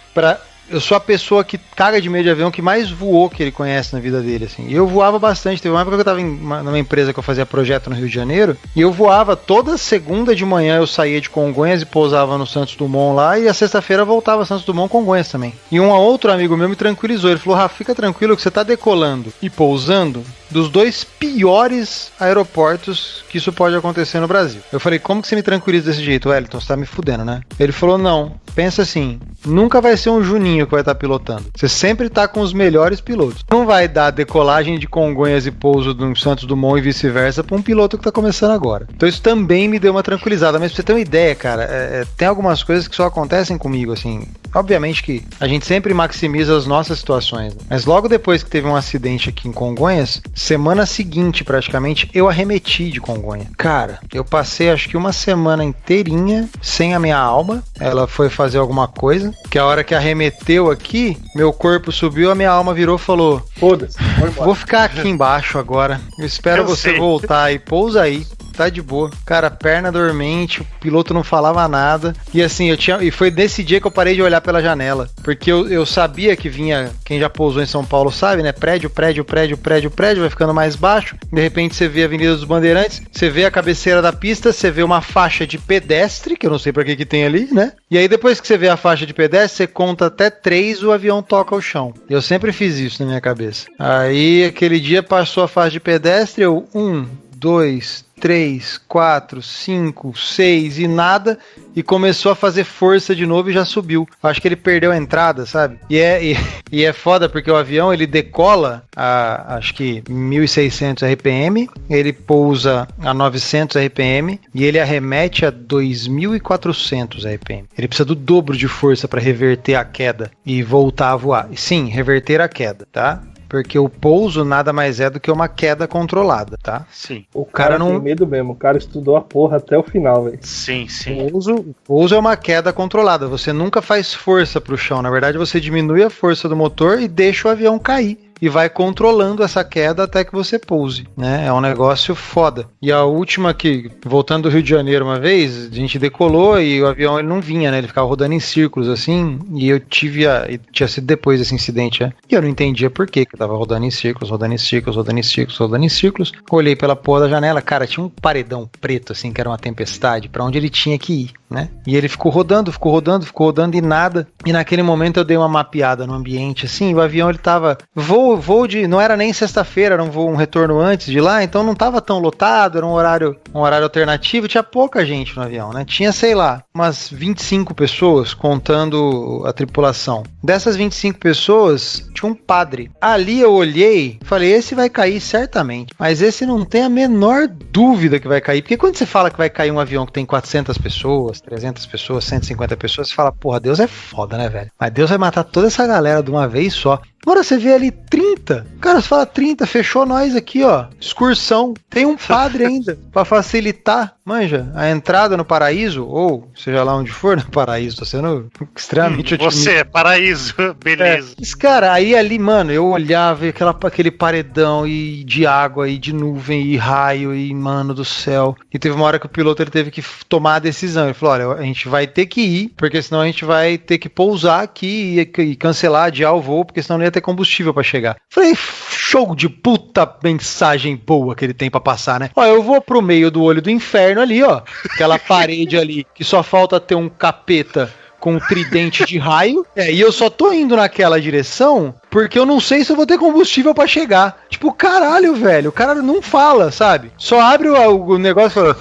eu sou a pessoa que caga de medo de avião que mais voou que ele conhece na vida dele, assim. E eu voava bastante. Teve uma época que eu tava numa empresa que eu fazia projeto no Rio de Janeiro, e eu voava toda segunda de manhã, eu saía de Congonhas e pousava no Santos Dumont lá, e a sexta-feira voltava a Santos Dumont, Congonhas também. E um outro amigo meu me tranquilizou, ele falou, Rafa, fica tranquilo que você tá decolando e pousando dos 2 piores aeroportos que isso pode acontecer no Brasil. Eu falei, como que você me tranquiliza desse jeito? Wellington, você tá me fudendo, né? Ele falou, não, pensa assim, nunca vai ser um Juninho que vai estar pilotando. Você sempre tá com os melhores pilotos. Não vai dar decolagem de Congonhas e pouso do Santos Dumont e vice-versa pra um piloto que tá começando agora. Então isso também me deu uma tranquilizada. Mas pra você ter uma ideia, cara, tem algumas coisas que só acontecem comigo, assim. Obviamente que a gente sempre maximiza as nossas situações, né? Mas logo depois que teve um acidente aqui em Congonhas, semana seguinte, praticamente, eu arremeti de Congonha. Cara, eu passei acho que uma semana inteirinha sem a minha alma. Ela foi fazer alguma coisa, que a hora que arremeteu aqui, meu corpo subiu, a minha alma virou e falou, foda-se, vou ficar aqui embaixo agora. Eu espero você voltar e pousa aí. Tá de boa. Cara, perna dormente, o piloto não falava nada. E assim, e foi nesse dia que eu parei de olhar pela janela. Porque eu sabia que vinha, quem já pousou em São Paulo sabe, né? Prédio, vai ficando mais baixo. De repente você vê a Avenida dos Bandeirantes, você vê a cabeceira da pista, você vê uma faixa de pedestre, que eu não sei pra que tem ali, né? E aí depois que você vê a faixa de pedestre, você conta até 3, o avião toca ao chão. Eu sempre fiz isso na minha cabeça. Aí aquele dia passou a faixa de pedestre, eu 1, 2, 3, 4, 5, 6 e nada, e começou a fazer força de novo e já subiu. Acho que ele perdeu a entrada, sabe? E é foda porque o avião ele decola a acho que 1.600 RPM, ele pousa a 900 RPM e ele arremete a 2.400 RPM. Ele precisa do dobro de força para reverter a queda e voltar a voar. Sim, reverter a queda, tá? Porque o pouso nada mais é do que uma queda controlada, tá? Sim. O cara não tem medo mesmo. O cara estudou a porra até o final, velho. Sim. O pouso é uma queda controlada. Você nunca faz força pro chão. Na verdade, você diminui a força do motor e deixa o avião cair. E vai controlando essa queda até que você pouse, né? É um negócio foda. E a última que, voltando do Rio de Janeiro uma vez, a gente decolou e o avião ele não vinha, né? Ele ficava rodando em círculos, assim, e eu tinha sido depois desse incidente, né? E eu não entendia por que eu tava rodando em círculos. Olhei pela porra da janela, cara, tinha um paredão preto, assim, que era uma tempestade, pra onde ele tinha que ir, né? E ele ficou rodando e nada. E naquele momento eu dei uma mapeada no ambiente, assim, e o avião ele tava voa voo de... Não era nem sexta-feira, era um retorno antes de lá, então não tava tão lotado, era um horário alternativo, tinha pouca gente no avião, né? Tinha, sei lá, umas 25 pessoas, contando a tripulação. Dessas 25 pessoas, tinha um padre. Ali eu olhei, falei, esse vai cair certamente, mas esse não tem a menor dúvida que vai cair, porque quando você fala que vai cair um avião que tem 400 pessoas, 300 pessoas, 150 pessoas, você fala, porra, Deus é foda, né, velho? Mas Deus vai matar toda essa galera de uma vez só. Agora você vê ali 30. Cara, você fala 30, fechou nós aqui, ó. Excursão. Tem um padre ainda pra facilitar, manja, a entrada no paraíso, ou seja lá onde for no paraíso. Tô sendo extremamente otimista. Você, paraíso, beleza. Mas, cara, aí ali, mano, eu olhava aquele paredão e de água e de nuvem e raio e, mano do céu. E teve uma hora que o piloto ele teve que tomar a decisão. Ele falou, olha, a gente vai ter que ir, porque senão a gente vai ter que pousar aqui e cancelar, adiar o voo, porque senão não ia ter combustível pra chegar. Falei, show de puta mensagem boa que ele tem pra passar, né? Ó, eu vou pro meio do olho do inferno ali, ó. Aquela parede ali, que só falta ter um capeta com um tridente de raio. E eu só tô indo naquela direção porque eu não sei se eu vou ter combustível pra chegar. Tipo, caralho, velho. O cara não fala, sabe? Só abre o negócio e fala...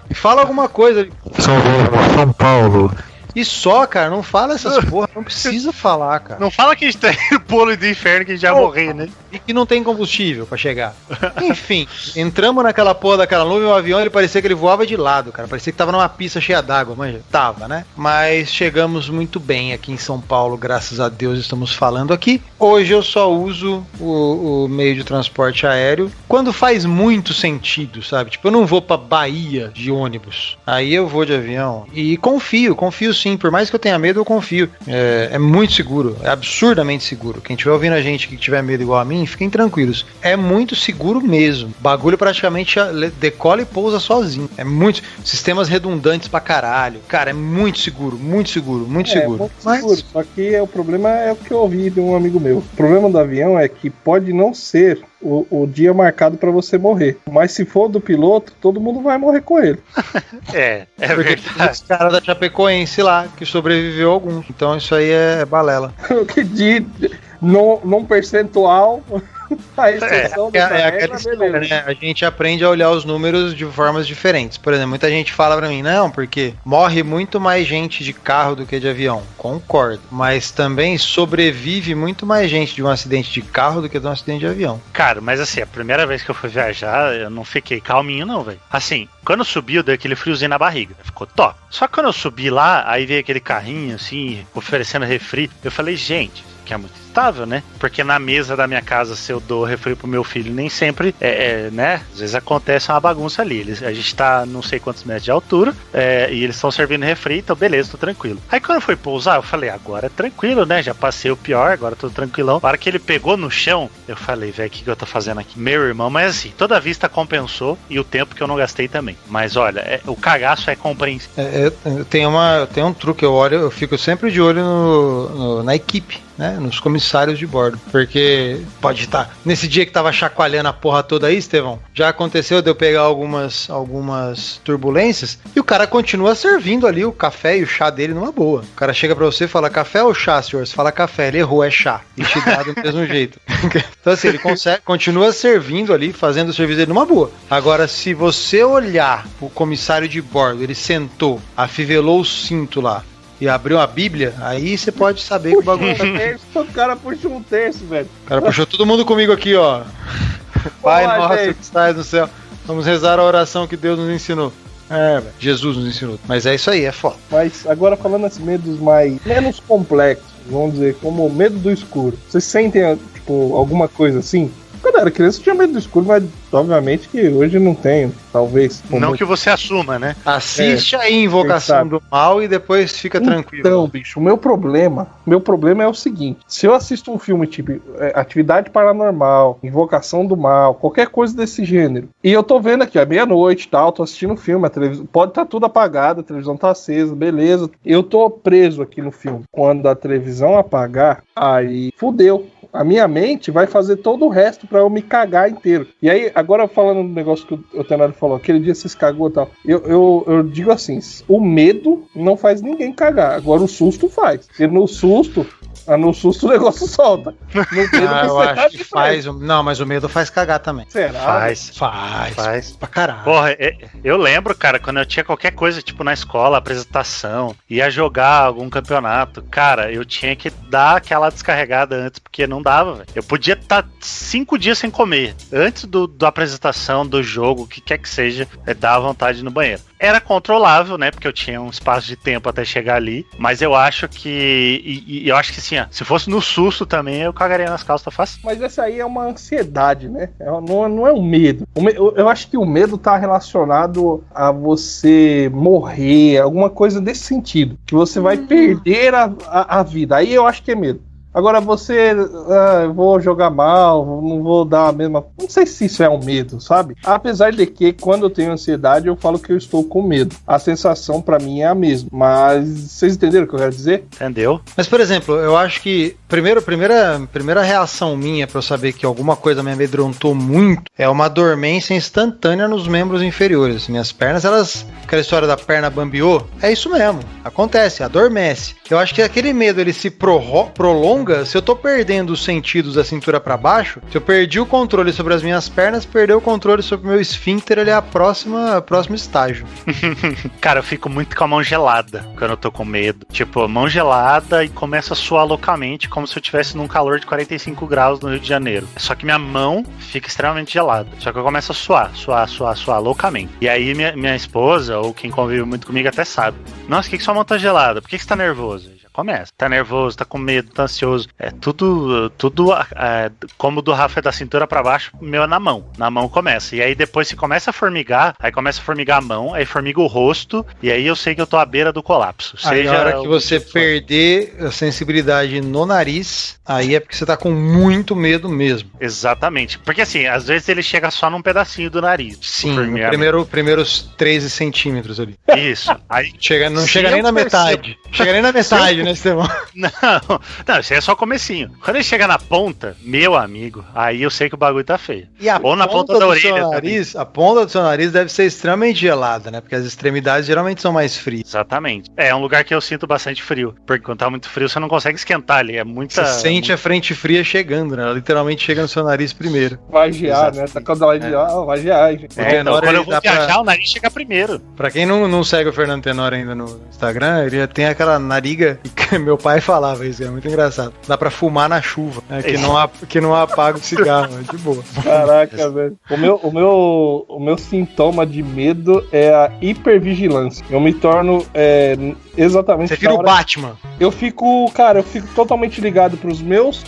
E fala alguma coisa. São Paulo. E só, cara, não fala essas porra, não precisa falar, cara. Não fala que a gente tá indo pro olho do inferno que a gente já morreu, né? E que não tem combustível pra chegar. Enfim, entramos naquela porra daquela nuvem, o avião, ele parecia que ele voava de lado, cara. Parecia que tava numa pista cheia d'água, manja. Tava, né? Mas chegamos muito bem aqui em São Paulo, graças a Deus estamos falando aqui. Hoje eu só uso o meio de transporte aéreo quando faz muito sentido, sabe? Tipo, eu não vou pra Bahia de ônibus. Aí eu vou de avião. E confio sim. Por mais que eu tenha medo, eu confio. É muito seguro. É absurdamente seguro. Quem estiver ouvindo a gente que tiver medo igual a mim, fiquem tranquilos. É muito seguro mesmo. O bagulho praticamente decola e pousa sozinho. É muito... Sistemas redundantes pra caralho. Cara, é muito seguro. Muito seguro. Muito seguro. Muito seguro. Só que o problema é o que eu ouvi de um amigo meu. O problema do avião é que pode não ser o dia marcado pra você morrer. Mas se for do piloto, todo mundo vai morrer com ele. É porque verdade. Os caras da Chapecoense lá, que sobreviveu algum. Então isso aí é balela. O que diz num percentual... A exceção aquela história, né? A gente aprende a olhar os números de formas diferentes. Por exemplo, muita gente fala pra mim, não, porque morre muito mais gente de carro do que de avião. Concordo. Mas também sobrevive muito mais gente de um acidente de carro do que de um acidente de avião. Cara, mas assim, a primeira vez que eu fui viajar, eu não fiquei calminho não, velho. Assim, quando eu subi, eu dei aquele friozinho na barriga. Ficou top. Só que quando eu subi lá, aí veio aquele carrinho, assim, oferecendo refri. Eu falei, gente... que é muito estável, né? Porque na mesa da minha casa, se eu dou refri pro meu filho, nem sempre, né? Às vezes acontece uma bagunça ali. A gente tá não sei quantos metros de altura, e eles estão servindo refri, então beleza, tô tranquilo. Aí quando eu fui pousar, eu falei, agora é tranquilo, né? Já passei o pior, agora tô tranquilão. Na hora que ele pegou no chão, eu falei, velho, o que eu tô fazendo aqui? Meu irmão, mas assim, toda a vista compensou e o tempo que eu não gastei também. Mas olha, o cagaço é compreensível. Tem um truque, eu fico sempre de olho na equipe, né, nos comissários de bordo, porque pode estar nesse dia que tava chacoalhando a porra toda aí, Estevão, já aconteceu de eu pegar algumas turbulências e o cara continua servindo ali o café e o chá dele numa boa. O cara chega pra você e fala, café ou chá, senhor? Você fala café, ele errou, é chá, e te dá do mesmo jeito. Então assim, ele continua servindo ali, fazendo o serviço dele numa boa. Agora, se você olhar o comissário de bordo, ele sentou, afivelou o cinto lá e abriu a Bíblia, aí você pode saber que o bagulho tá terço, o cara puxou um terço, velho. O cara puxou todo mundo comigo aqui, ó. Pai nosso que estás no céu, vamos rezar a oração que Deus nos ensinou. Jesus nos ensinou. Mas é isso aí, é foda. Mas agora falando assim, medos menos complexos, vamos dizer, como o medo do escuro. Vocês sentem, tipo, alguma coisa assim? Quando eu era criança eu tinha medo do escuro, mas obviamente que hoje não tenho, talvez. Não que você assuma, né? Assiste aí Invocação do Mal e depois fica tranquilo. Então, bicho, o meu problema é o seguinte, se eu assisto um filme tipo Atividade Paranormal, Invocação do Mal, qualquer coisa desse gênero, e eu tô vendo aqui, é meia-noite e tal, tô assistindo o filme, a televisão, pode estar tudo apagado, a televisão tá acesa, beleza, eu tô preso aqui no filme. Quando a televisão apagar, aí fudeu. A minha mente vai fazer todo o resto pra eu me cagar inteiro. E aí, agora falando do negócio que o Tenário falou, aquele dia você se cagou e tal. Eu digo assim, o medo não faz ninguém cagar. Agora o susto faz. Porque no susto, No susto o negócio solta. No medo Eu acho que faz. Não, mas o medo faz cagar também. Será? Faz. Pra caralho. Porra, eu lembro, cara, quando eu tinha qualquer coisa, tipo na escola, apresentação, ia jogar algum campeonato, cara, eu tinha que dar aquela descarregada antes, porque não dava, velho. Eu podia estar 5 dias sem comer. Antes da apresentação, do jogo, o que quer que seja, dava vontade no banheiro. Era controlável, né? Porque eu tinha um espaço de tempo até chegar ali. Mas eu acho que. Eu acho que assim, ó, se fosse no susto também, eu cagaria nas calças fácil. Mas essa aí é uma ansiedade, né? Não é um medo. Eu acho que o medo tá relacionado a você morrer, alguma coisa desse sentido. Que você vai perder a vida. Aí eu acho que é medo. Agora eu vou jogar mal, não vou dar a mesma... Não sei se isso é um medo, sabe? Apesar de que, quando eu tenho ansiedade, eu falo que eu estou com medo. A sensação, pra mim, é a mesma. Mas, vocês entenderam o que eu quero dizer? Entendeu? Mas, por exemplo, eu acho que primeira reação minha pra eu saber que alguma coisa me amedrontou muito é uma dormência instantânea nos membros inferiores. Minhas pernas, aquela história da perna bambiou, é isso mesmo. Acontece, adormece. Eu acho que aquele medo, ele se prolonga. Se eu tô perdendo os sentidos da cintura pra baixo, se eu perdi o controle sobre as minhas pernas, perder o controle sobre o meu esfíncter, ele é a próximo estágio. Cara, eu fico muito com a mão gelada quando eu tô com medo. Tipo, mão gelada e começa a suar loucamente, como se eu estivesse num calor de 45 graus no Rio de Janeiro. Só que minha mão fica extremamente gelada. Só que eu começo a suar loucamente. E aí minha esposa, ou quem convive muito comigo, até sabe. Nossa, por que sua mão tá gelada? Por que você tá nervoso? Começa. Tá nervoso, tá com medo, tá ansioso. É tudo como o do Rafa é da cintura pra baixo, o meu é na mão. Na mão começa. E aí depois se começa a formigar, aí começa a formigar a mão, aí formiga o rosto, e aí eu sei que eu tô à beira do colapso. Aí a hora que você perder a sensibilidade no nariz, aí é porque você tá com muito medo mesmo. Exatamente. Porque assim, às vezes ele chega só num pedacinho do nariz. Sim, primeiros 13 centímetros ali. Isso. Aí, não chega nem na metade. Chega nem na metade. Não, isso aí é só comecinho. Quando ele chega na ponta, meu amigo, aí eu sei que o bagulho tá feio. Ou na ponta da orelha. A ponta do seu nariz deve ser extremamente gelada, né? Porque as extremidades geralmente são mais frias. Exatamente. É um lugar que eu sinto bastante frio. Porque quando tá muito frio, você não consegue esquentar ali. É muita. Você sente a frente fria chegando, né? Ela literalmente chega no seu nariz primeiro. Vai gear, né? Tá com a de vai gear, gente. Quando eu vou viajar, o nariz chega primeiro. Pra quem não segue o Fernando Tenório ainda no Instagram, ele tem aquela nariga. Meu pai falava isso, é muito engraçado. Dá pra fumar na chuva, né? que não apaga o cigarro, é de boa. Caraca, velho. O meu sintoma de medo é a hipervigilância. Eu me torno exatamente... Você vira o Batman. Eu fico totalmente ligado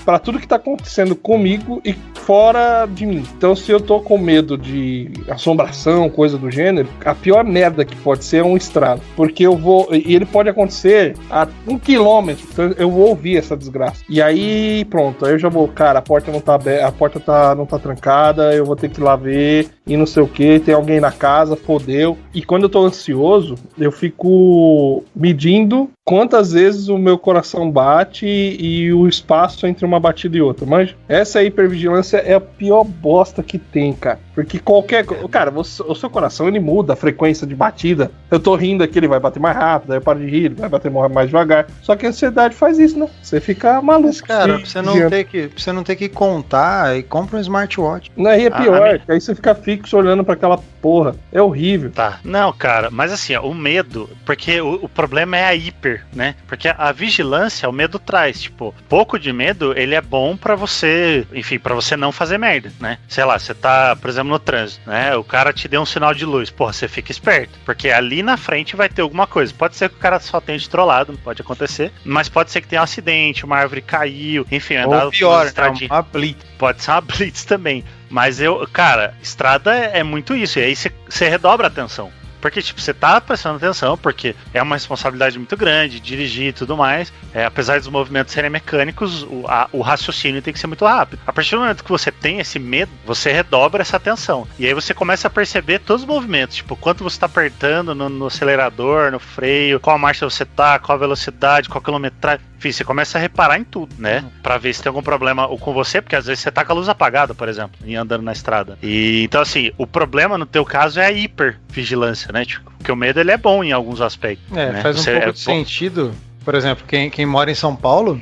pra tudo que tá acontecendo comigo e fora de mim. Então, se eu tô com medo de assombração, coisa do gênero, a pior merda que pode ser é um estralo. Porque e ele pode acontecer a 1 quilômetro, então eu vou ouvir essa desgraça. E aí, pronto, aí eu já vou, cara, a porta não tá aberta, não tá trancada, eu vou ter que ir lá ver, e não sei o que, tem alguém na casa, fodeu. E quando eu tô ansioso, eu fico medindo quantas vezes o meu coração bate e o espaço entre uma batida e outra. Mas essa hipervigilância é a pior bosta que tem, cara. Porque cara, o seu coração, ele muda a frequência de batida. Eu tô rindo aqui, ele vai bater mais rápido, aí eu paro de rir, ele vai bater mais devagar. Só que a ansiedade faz isso, né? Você fica maluco. Mas, cara, pra você não ter que contar, aí compra um smartwatch. Não, aí é pior, aí você fica fixo olhando pra aquela porra. É horrível. Tá. Não, cara, mas assim, ó, o medo, porque o problema é a hiper, né? Porque a vigilância, o medo traz, tipo, pouco de medo, ele é bom pra você, enfim, pra você não fazer merda, né? Sei lá, você tá, por exemplo, no trânsito, né? O cara te deu um sinal de luz, porra, você fica esperto, porque ali na frente vai ter alguma coisa. Pode ser que o cara só tenha te trollado, pode acontecer, mas pode ser que tenha um acidente, uma árvore caiu, enfim, ou pior, uma blitz. Pode ser uma blitz também. Mas cara, estrada é muito isso, e aí você redobra a atenção. Porque, tipo, você tá prestando atenção, porque é uma responsabilidade muito grande, dirigir e tudo mais. Apesar dos movimentos serem mecânicos, o raciocínio tem que ser muito rápido. A partir do momento que você tem esse medo, você redobra essa atenção. E aí você começa a perceber todos os movimentos, tipo, quanto você tá apertando no acelerador, no freio, qual marcha você tá, qual a velocidade, qual a quilometragem. Enfim, você começa a reparar em tudo, né? Pra ver se tem algum problema com você, porque às vezes você tá com a luz apagada, por exemplo, e andando na estrada. E então, assim, o problema no teu caso é a hipervigilância, né? Tipo, porque o medo, ele é bom em alguns aspectos. Né? Faz um pouco de sentido. por exemplo, quem mora em São Paulo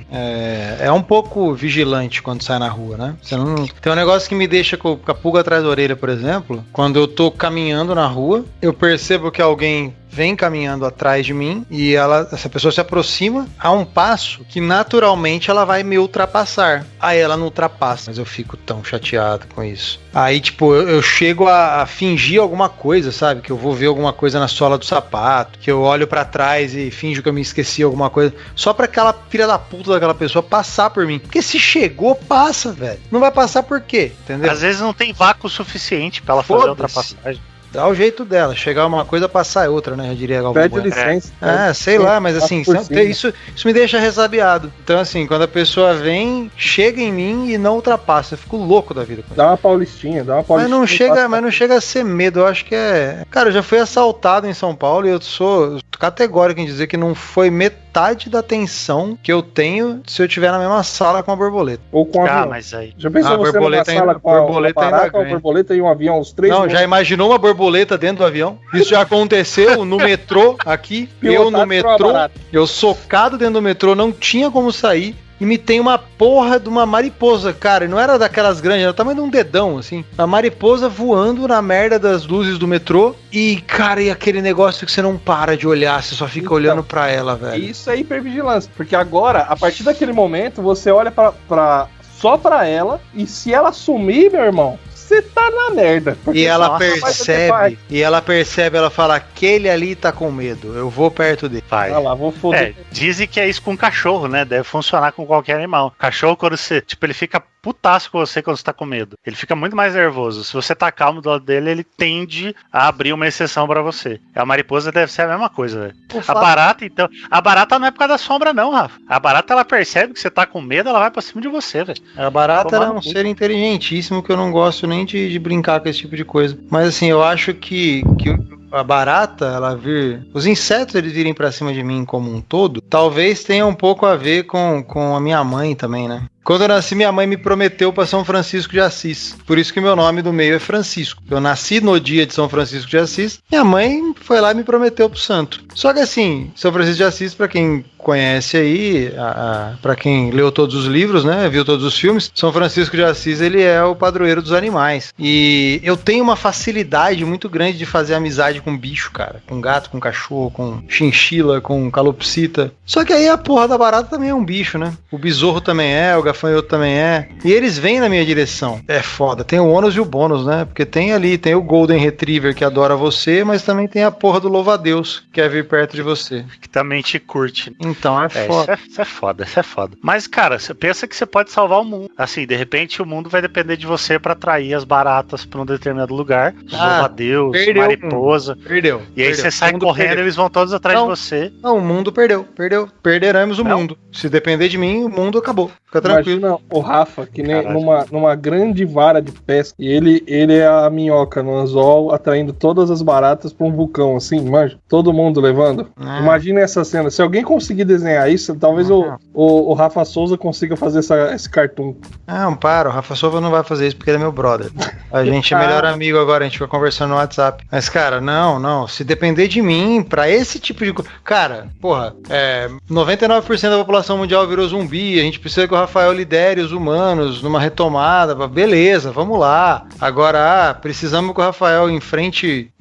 é um pouco vigilante quando sai na rua, né? Você não... Tem um negócio que me deixa com a pulga atrás da orelha, por exemplo, quando eu tô caminhando na rua, eu percebo que alguém vem caminhando atrás de mim e essa pessoa se aproxima a um passo que naturalmente ela vai me ultrapassar. Aí ela não ultrapassa, mas eu fico tão chateado com isso. Aí, tipo, eu chego a fingir alguma coisa, sabe? Que eu vou ver alguma coisa na sola do sapato, que eu olho pra trás e finjo que eu me esqueci alguma coisa, só pra aquela filha da puta daquela pessoa passar por mim. Porque se chegou, passa, velho. Não vai passar por quê? Entendeu? Às vezes não tem vácuo suficiente pra ela fazer a ultrapassagem. Dá o jeito dela, chegar uma coisa, passar outra, né? Eu diria Galvão Pede Bueno. licença. Sei lá, mas assim, isso me deixa resabiado. Então, assim, quando a pessoa vem, chega em mim e não ultrapassa, eu fico louco da vida. Dá uma paulistinha. Mas não chega a ser medo, eu acho que é... Cara, eu já fui assaltado em São Paulo e eu sou categórico em dizer que não foi metade da atenção que eu tenho se eu estiver na mesma sala com a borboleta. Ou com a avião. Mas aí... Já pensou você numa sala com a borboleta e um avião, os três? Não, já imaginou uma borboleta dentro do avião? Isso já aconteceu no metrô aqui. Eu no metrô, eu socado dentro do metrô, não tinha como sair. E me tem uma porra de uma mariposa, cara, e não era daquelas grandes, era o tamanho de um dedão, assim. A mariposa voando na merda das luzes do metrô e, cara, e aquele negócio que você não para de olhar, você só fica olhando pra ela, velho. Isso é hipervigilância, porque agora, a partir daquele momento, você olha só pra ela e se ela sumir, meu irmão, você tá na merda. E ela percebe, ela fala, aquele ali tá com medo, eu vou perto dele. Vai. Ah lá, vou foder. Dizem que é isso com cachorro, né? Deve funcionar com qualquer animal. Cachorro, quando você, tipo, ele fica putaço com você quando você tá com medo. Ele fica muito mais nervoso. Se você tá calmo do lado dele, ele tende a abrir uma exceção pra você. A mariposa deve ser a mesma coisa, velho. A barata, então... A barata não é por causa da sombra, não, Rafa. A barata, ela percebe que você tá com medo, ela vai pra cima de você, velho. A barata é um ser inteligentíssimo que eu não gosto nem de brincar com esse tipo de coisa. Mas, assim, eu acho que a barata, ela vir... Os insetos, eles virem pra cima de mim como um todo, talvez tenha um pouco a ver com a minha mãe também, né? Quando eu nasci, minha mãe me prometeu para São Francisco de Assis. Por isso que meu nome do meio é Francisco. Eu nasci no dia de São Francisco de Assis. Minha mãe foi lá e me prometeu pro santo. Só que assim, São Francisco de Assis, para quem conhece aí, para quem leu todos os livros, né, viu todos os filmes, São Francisco de Assis, ele é o padroeiro dos animais. E eu tenho uma facilidade muito grande de fazer amizade com bicho, cara. Com gato, com cachorro, com chinchila, com calopsita. Só que aí a porra da barata também é um bicho, né? O besouro também é, o gafanhoto também é. E eles vêm na minha direção. É foda. Tem o ônus e o bônus, né? Porque tem o Golden Retriever que adora você, mas também tem a porra do louva-a-Deus que quer vir perto de você. Que também te curte. Então é foda. Isso é foda. Mas, cara, você pensa que você pode salvar o mundo. Assim, de repente o mundo vai depender de você pra atrair as baratas pra um determinado lugar. Louva-a-Deus, mariposa. Perdeu. E aí você sai correndo e eles vão todos atrás de você. Não, o mundo perdeu. Perderemos o mundo. Se depender de mim, o mundo acabou. Fica tranquilo. Imagina o Rafa, que nem numa grande vara de pesca, e ele é a minhoca no anzol, atraindo todas as baratas pra um vulcão, assim, imagina, todo mundo levando. Imagina essa cena. Se alguém conseguir desenhar isso, talvez o Rafa Souza consiga fazer esse cartoon. Não, o Rafa Souza não vai fazer isso porque ele é meu brother. A gente é melhor amigo agora, a gente fica conversando no WhatsApp. Mas, cara, não, se depender de mim, pra esse tipo de coisa... Cara, 99% da população mundial virou zumbi, a gente precisa que o Rafael lidere os humanos numa retomada, beleza, vamos lá. Agora, precisamos que o Rafael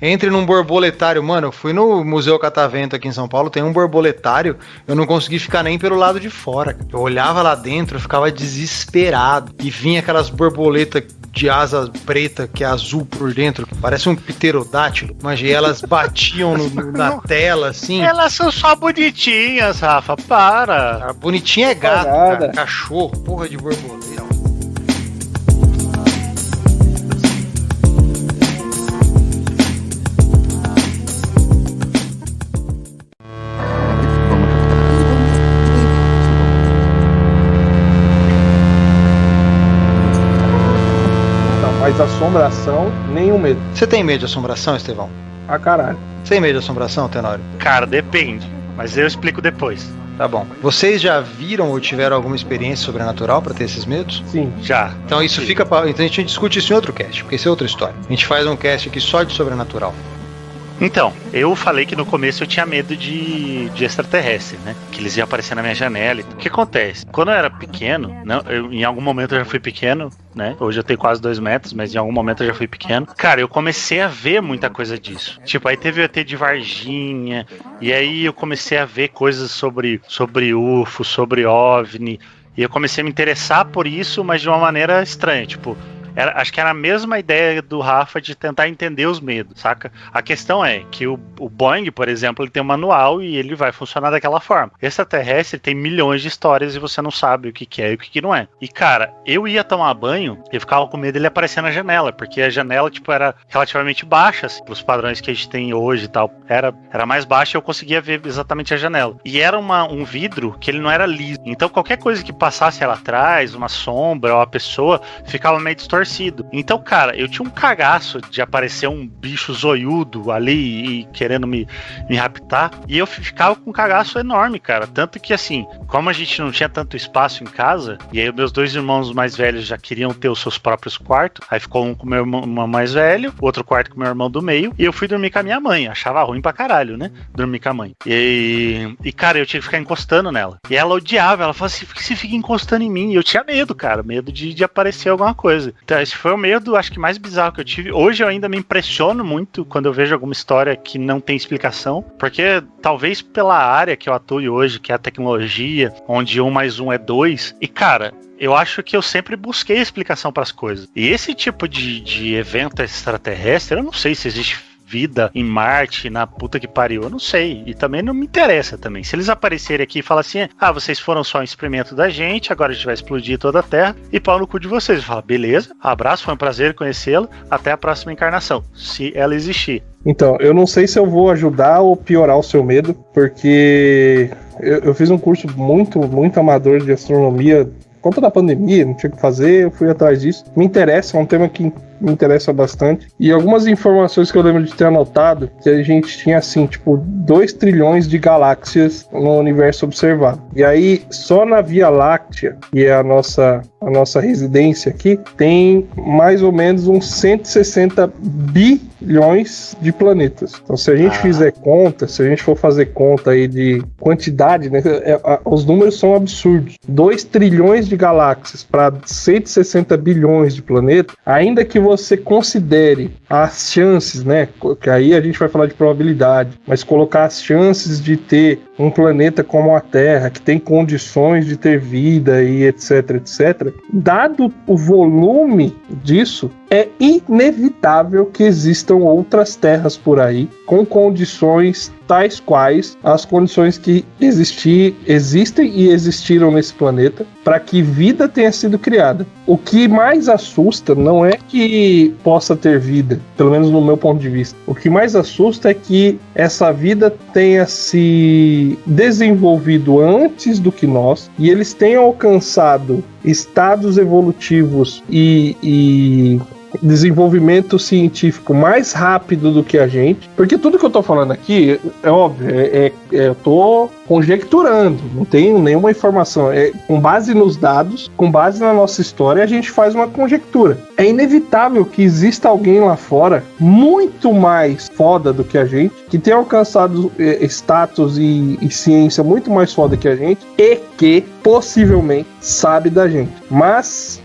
entre num borboletário. Mano, eu fui no Museu Catavento aqui em São Paulo, tem um borboletário, eu não consegui ficar nem pelo lado de fora. Eu olhava lá dentro, eu ficava desesperado. E vinha aquelas borboletas de asa preta, que é azul por dentro, parece um pterodátilo, mas elas batiam na tela, assim. Elas são só bonitinhas, Rafa, para. A bonitinha é gato, cara, cachorro, porra de borboleta. Mas assombração, nenhum medo. Você tem medo de assombração, Estevão? Ah, caralho. Você tem medo de assombração, Tenório? Cara, depende. Mas eu explico depois. Tá bom. Vocês já viram ou tiveram alguma experiência sobrenatural pra ter esses medos? Sim. Já. Então isso fica então a gente discute isso em outro cast, porque isso é outra história. A gente faz um cast aqui só de sobrenatural. Então, eu falei que no começo eu tinha medo de extraterrestre, né? Que eles iam aparecer na minha janela. O que acontece? Quando eu era pequeno, em algum momento eu já fui pequeno, né? Hoje eu tenho quase 2 metros, mas em algum momento eu já fui pequeno. Cara, eu comecei a ver muita coisa disso. Tipo, aí teve o ET de Varginha, e aí eu comecei a ver coisas sobre UFO, sobre OVNI, e eu comecei a me interessar por isso, mas de uma maneira estranha, tipo... acho que era a mesma ideia do Rafa de tentar entender os medos, saca? A questão é que o Boeing, por exemplo, ele tem um manual e ele vai funcionar daquela forma. Extraterrestre tem milhões de histórias e você não sabe o que é e o que não é. E, cara, eu ia tomar banho e ficava com medo dele aparecer na janela, porque a janela, tipo, era relativamente baixa, assim, pelos padrões que a gente tem hoje e tal. Era mais baixa e eu conseguia ver exatamente a janela. E era um vidro que ele não era liso. Então, qualquer coisa que passasse lá atrás, uma sombra ou a pessoa, ficava meio distorcido. Então, cara, eu tinha um cagaço de aparecer um bicho zoiudo ali e querendo me raptar, e eu ficava com um cagaço enorme, cara, tanto que assim, como a gente não tinha tanto espaço em casa, e aí meus 2 irmãos mais velhos já queriam ter os seus próprios quartos, aí ficou um com meu irmão mais velho, outro quarto com meu irmão do meio, e eu fui dormir com a minha mãe, achava ruim pra caralho, né, dormir com a mãe, e cara, eu tinha que ficar encostando nela, e ela odiava, ela falava assim, por que você fica encostando em mim? E eu tinha medo, cara, medo de aparecer alguma coisa. Então, esse foi o medo, acho que mais bizarro que eu tive. Hoje eu ainda me impressiono muito quando eu vejo alguma história que não tem explicação, porque talvez pela área que eu atuo hoje, que é a tecnologia, onde 1 mais 1 é 2, e cara, eu acho que eu sempre busquei explicação para as coisas. E esse tipo de evento extraterrestre, eu não sei se existe vida em Marte, na puta que pariu, eu não sei, e também não me interessa também. Se eles aparecerem aqui e falar assim, vocês foram só um experimento da gente, agora a gente vai explodir toda a Terra e pau no cu de vocês. Eu falo, beleza, abraço, foi um prazer conhecê-lo, até a próxima encarnação, se ela existir. Então, eu não sei se eu vou ajudar ou piorar o seu medo, porque eu fiz um curso muito amador de astronomia por conta da pandemia, não tinha o que fazer, eu fui atrás disso. Me interessa, é um tema que me interessa bastante. E algumas informações que eu lembro de ter anotado, que a gente tinha assim, tipo, 2 trilhões de galáxias no universo observado. E aí, só na Via Láctea, que é a nossa residência aqui, tem mais ou menos uns 160 bilhões de planetas. Então, se a gente fizer conta, se a gente for fazer conta aí de quantidade, né, os números são absurdos. 2 trilhões de galáxias para 160 bilhões de planetas, ainda que você considere as chances, né, que aí a gente vai falar de probabilidade, mas colocar as chances de ter um planeta como a Terra, que tem condições de ter vida e etc, dado o volume disso, é inevitável que existam outras terras por aí com condições tais quais as condições que existem e existiram nesse planeta para que vida tenha sido criada. O que mais assusta não é que possa ter vida, pelo menos no meu ponto de vista. O que mais assusta é que essa vida tenha se desenvolvido antes do que nós e eles tenham alcançado estados evolutivos e desenvolvimento científico mais rápido do que a gente, porque tudo que eu tô falando aqui é óbvio, eu tô conjecturando, não tenho nenhuma informação, com base nos dados, com base na nossa história, a gente faz uma conjectura. É inevitável que exista alguém lá fora muito mais foda do que a gente, que tenha alcançado status e ciência muito mais foda que a gente e que possivelmente sabe da gente, mas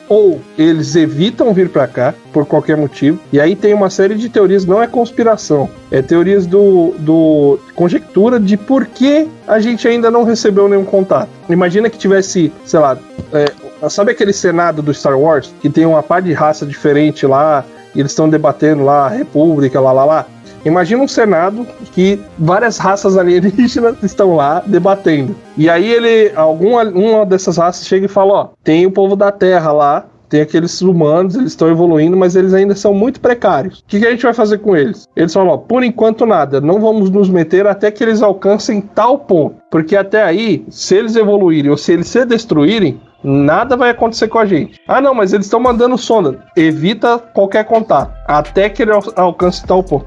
ou eles evitam vir pra cá por qualquer motivo, e aí tem uma série de teorias, não é conspiração, é teorias do conjectura de por que a gente ainda não recebeu nenhum contato. Imagina que tivesse, sei lá, sabe aquele Senado do Star Wars, que tem uma par de raça diferente lá, e eles estão debatendo lá a República, lá. Imagina um Senado que várias raças alienígenas estão lá debatendo. E aí uma dessas raças chega e fala, tem o povo da Terra lá, tem aqueles humanos, eles estão evoluindo, mas eles ainda são muito precários. O que a gente vai fazer com eles? Eles falam, por enquanto nada, não vamos nos meter até que eles alcancem tal ponto. Porque até aí, se eles evoluírem ou se eles se destruírem, nada vai acontecer com a gente. Não, mas eles estão mandando sonda. Evita qualquer contato até que ele alcance tal ponto.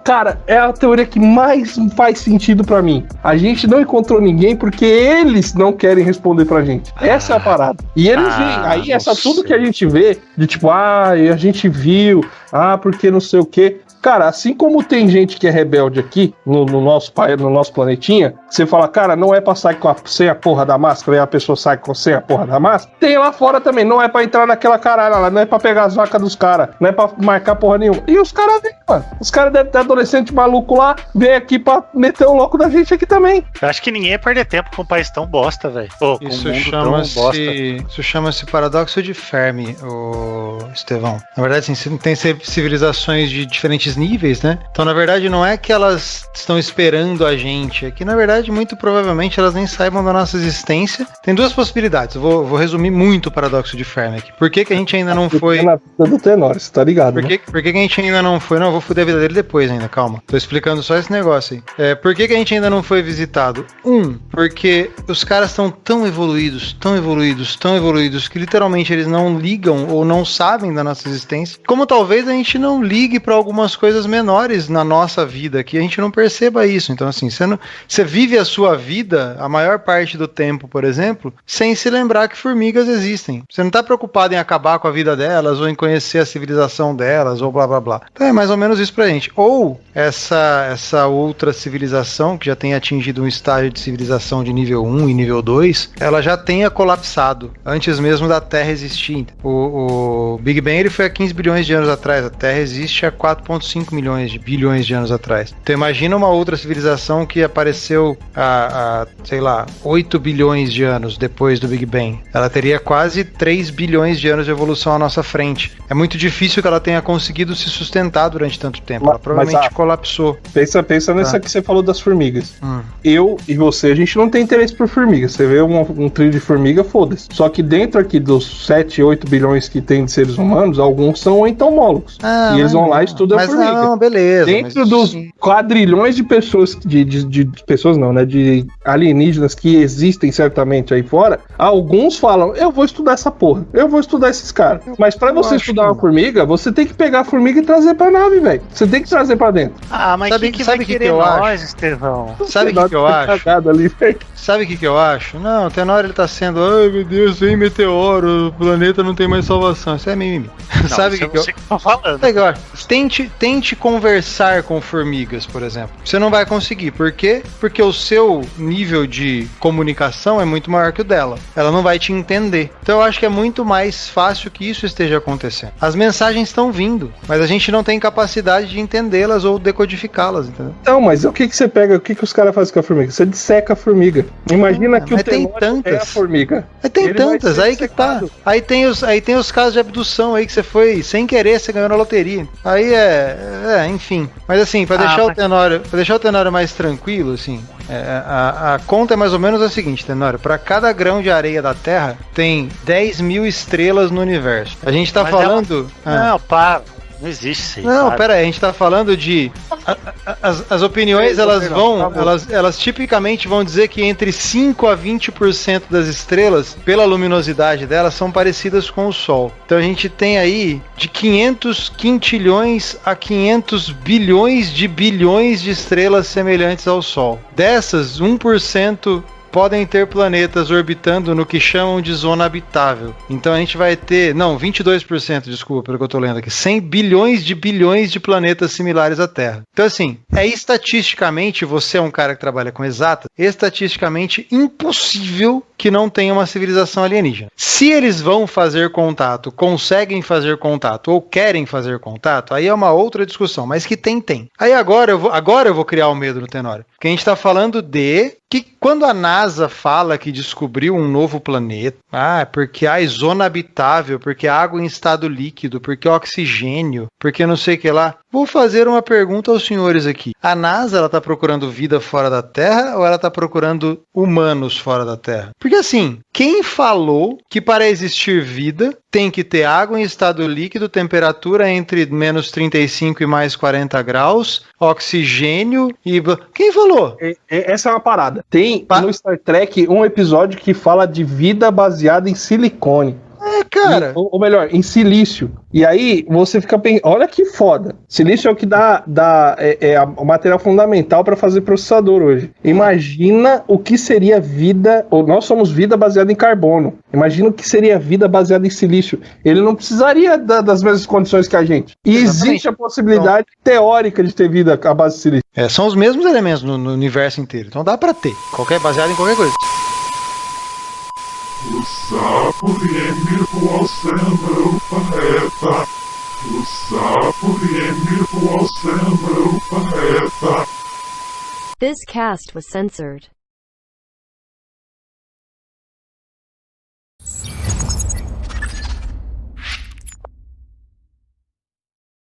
Cara, é a teoria que mais faz sentido pra mim. A gente não encontrou ninguém porque eles não querem responder pra gente. Essa é a parada. E eles vêm. Aí tudo que a gente vê, de tipo, a gente viu, porque não sei o quê. Cara, assim como tem gente que é rebelde aqui, no nosso planetinha, você fala, cara, não é pra sair sem a porra da máscara, e a pessoa sai sem a porra da máscara, tem lá fora também, não é pra entrar naquela caralho lá, não é pra pegar as vacas dos caras, não é pra marcar porra nenhuma. E os caras vêm, mano. Os caras devem ter adolescente maluco lá, vem aqui pra meter o louco da gente aqui também. Eu acho que ninguém ia perder tempo com um país tão bosta, velho. Isso chama-se paradoxo de Fermi, Estevão. Na verdade, assim, tem civilizações de diferentes níveis, né? Então, na verdade, não é que elas estão esperando a gente, é que, na verdade, muito provavelmente elas nem saibam da nossa existência. Tem duas possibilidades. Eu vou resumir muito o paradoxo de Fermi aqui. Por que a gente ainda não foi... Na vida do Tenório, você tá ligado, Por que a gente ainda não foi... Não, eu vou foder a vida dele depois ainda, calma. Tô explicando só esse negócio aí. Por que a gente ainda não foi visitado? Porque os caras estão tão evoluídos, que literalmente eles não ligam ou não sabem da nossa existência. Como talvez a gente não ligue para algumas coisas menores na nossa vida, que a gente não perceba isso. Então, assim, você vive a sua vida, a maior parte do tempo, por exemplo, sem se lembrar que formigas existem. Você não tá preocupado em acabar com a vida delas, ou em conhecer a civilização delas, ou blá blá blá. Então é mais ou menos isso pra gente. Ou essa outra civilização, que já tem atingido um estágio de civilização de nível 1 e nível 2, ela já tenha colapsado, antes mesmo da Terra existir. O Big Bang ele foi há 15 bilhões de anos atrás, a Terra existe há 4,5 bilhões de anos atrás. Então imagina uma outra civilização que apareceu sei lá, 8 bilhões de anos depois do Big Bang. Ela teria quase 3 bilhões de anos de evolução à nossa frente. É muito difícil que ela tenha conseguido se sustentar durante tanto tempo. Ela provavelmente colapsou. Pensa nessa que você falou das formigas. Eu e você, a gente não tem interesse por formigas. Você vê um trilho de formiga, foda-se. Só que dentro aqui dos 7, 8 bilhões que tem de seres humanos, alguns são entomólogos. E eles vão lá e estudam a formiga. Não, beleza. Dentro dos quadrilhões de pessoas, de pessoas não, né? De alienígenas que existem certamente aí fora, alguns falam, eu vou estudar essa porra, eu vou estudar esses caras. Mas pra você estudar uma formiga, você tem que pegar a formiga e trazer pra nave, velho. Você tem que trazer pra dentro. Mas sabe que vai querer nós, Estevão? Sabe o que eu acho? Ali, sabe o que eu acho? Não, o Tenório ele tá sendo, ai meu Deus, vem meteoro, o planeta não tem mais salvação. Isso é mimimi. Sabe o que eu tô falando? Sabe o que eu acho? Tente conversar com formigas, por exemplo. Você não vai conseguir. Por quê? Porque o seu nível de comunicação é muito maior que o dela. Ela não vai te entender. Então eu acho que é muito mais fácil que isso esteja acontecendo. As mensagens estão vindo, mas a gente não tem capacidade de entendê-las ou decodificá-las, entendeu? Não, mas o que você pega, o que os caras fazem com a formiga? Você disseca a formiga. Imagina que o tem tantas. É a formiga. Tem tantas, aí que tá. Aí tem os casos de abdução aí que você foi sem querer, você ganhou na loteria. Aí enfim. Mas assim, pra deixar o Tenório mais tranquilo, assim, a conta é mais ou menos a seguinte, Tenório. Pra cada grão de areia da Terra, tem 10 mil estrelas no universo. A gente tá falando... Não, para. Não existe isso aí. Não, pera aí, a gente tá falando de... As opiniões, elas tipicamente vão dizer que entre 5 a 20% das estrelas, pela luminosidade delas, são parecidas com o Sol. Então a gente tem aí de 500 quintilhões a 500 bilhões de estrelas semelhantes ao Sol. Dessas, 1% podem ter planetas orbitando no que chamam de zona habitável. Então a gente vai ter... Não, 22%, desculpa, pelo que eu tô lendo aqui. 100 bilhões de planetas similares à Terra. Então assim, estatisticamente, você é um cara que trabalha com exata, estatisticamente impossível que não tenha uma civilização alienígena. Se eles vão fazer contato, conseguem fazer contato ou querem fazer contato, aí é uma outra discussão, mas que tem. Aí agora eu vou criar o medo no Tenório. Porque a gente tá falando de que quando a NASA fala que descobriu um novo planeta, porque há zona habitável, porque há água em estado líquido, porque há oxigênio, porque não sei o que lá. Vou fazer uma pergunta aos senhores aqui. A NASA, ela tá procurando vida fora da Terra ou ela tá procurando humanos fora da Terra? Porque assim, quem falou que para existir vida tem que ter água em estado líquido, temperatura entre menos 35 e mais 40 graus, oxigênio e... Quem falou? Essa é uma parada. Tem no Star Trek um episódio que fala de vida baseada em silicone. Cara. Ou melhor, em silício. E aí você fica pensando, olha que foda. Silício é o que dá o material fundamental para fazer processador hoje. Imagina o que seria vida, ou nós somos vida baseada em carbono. Imagina o que seria vida baseada em silício. Ele não precisaria das mesmas condições que a gente. E existe a possibilidade teórica de ter vida à base de silício. São os mesmos elementos no universo inteiro. Então dá pra ter. Baseado em qualquer coisa. O sapo viene você não poeta. O sapo viene você não poeta. This cast was censored.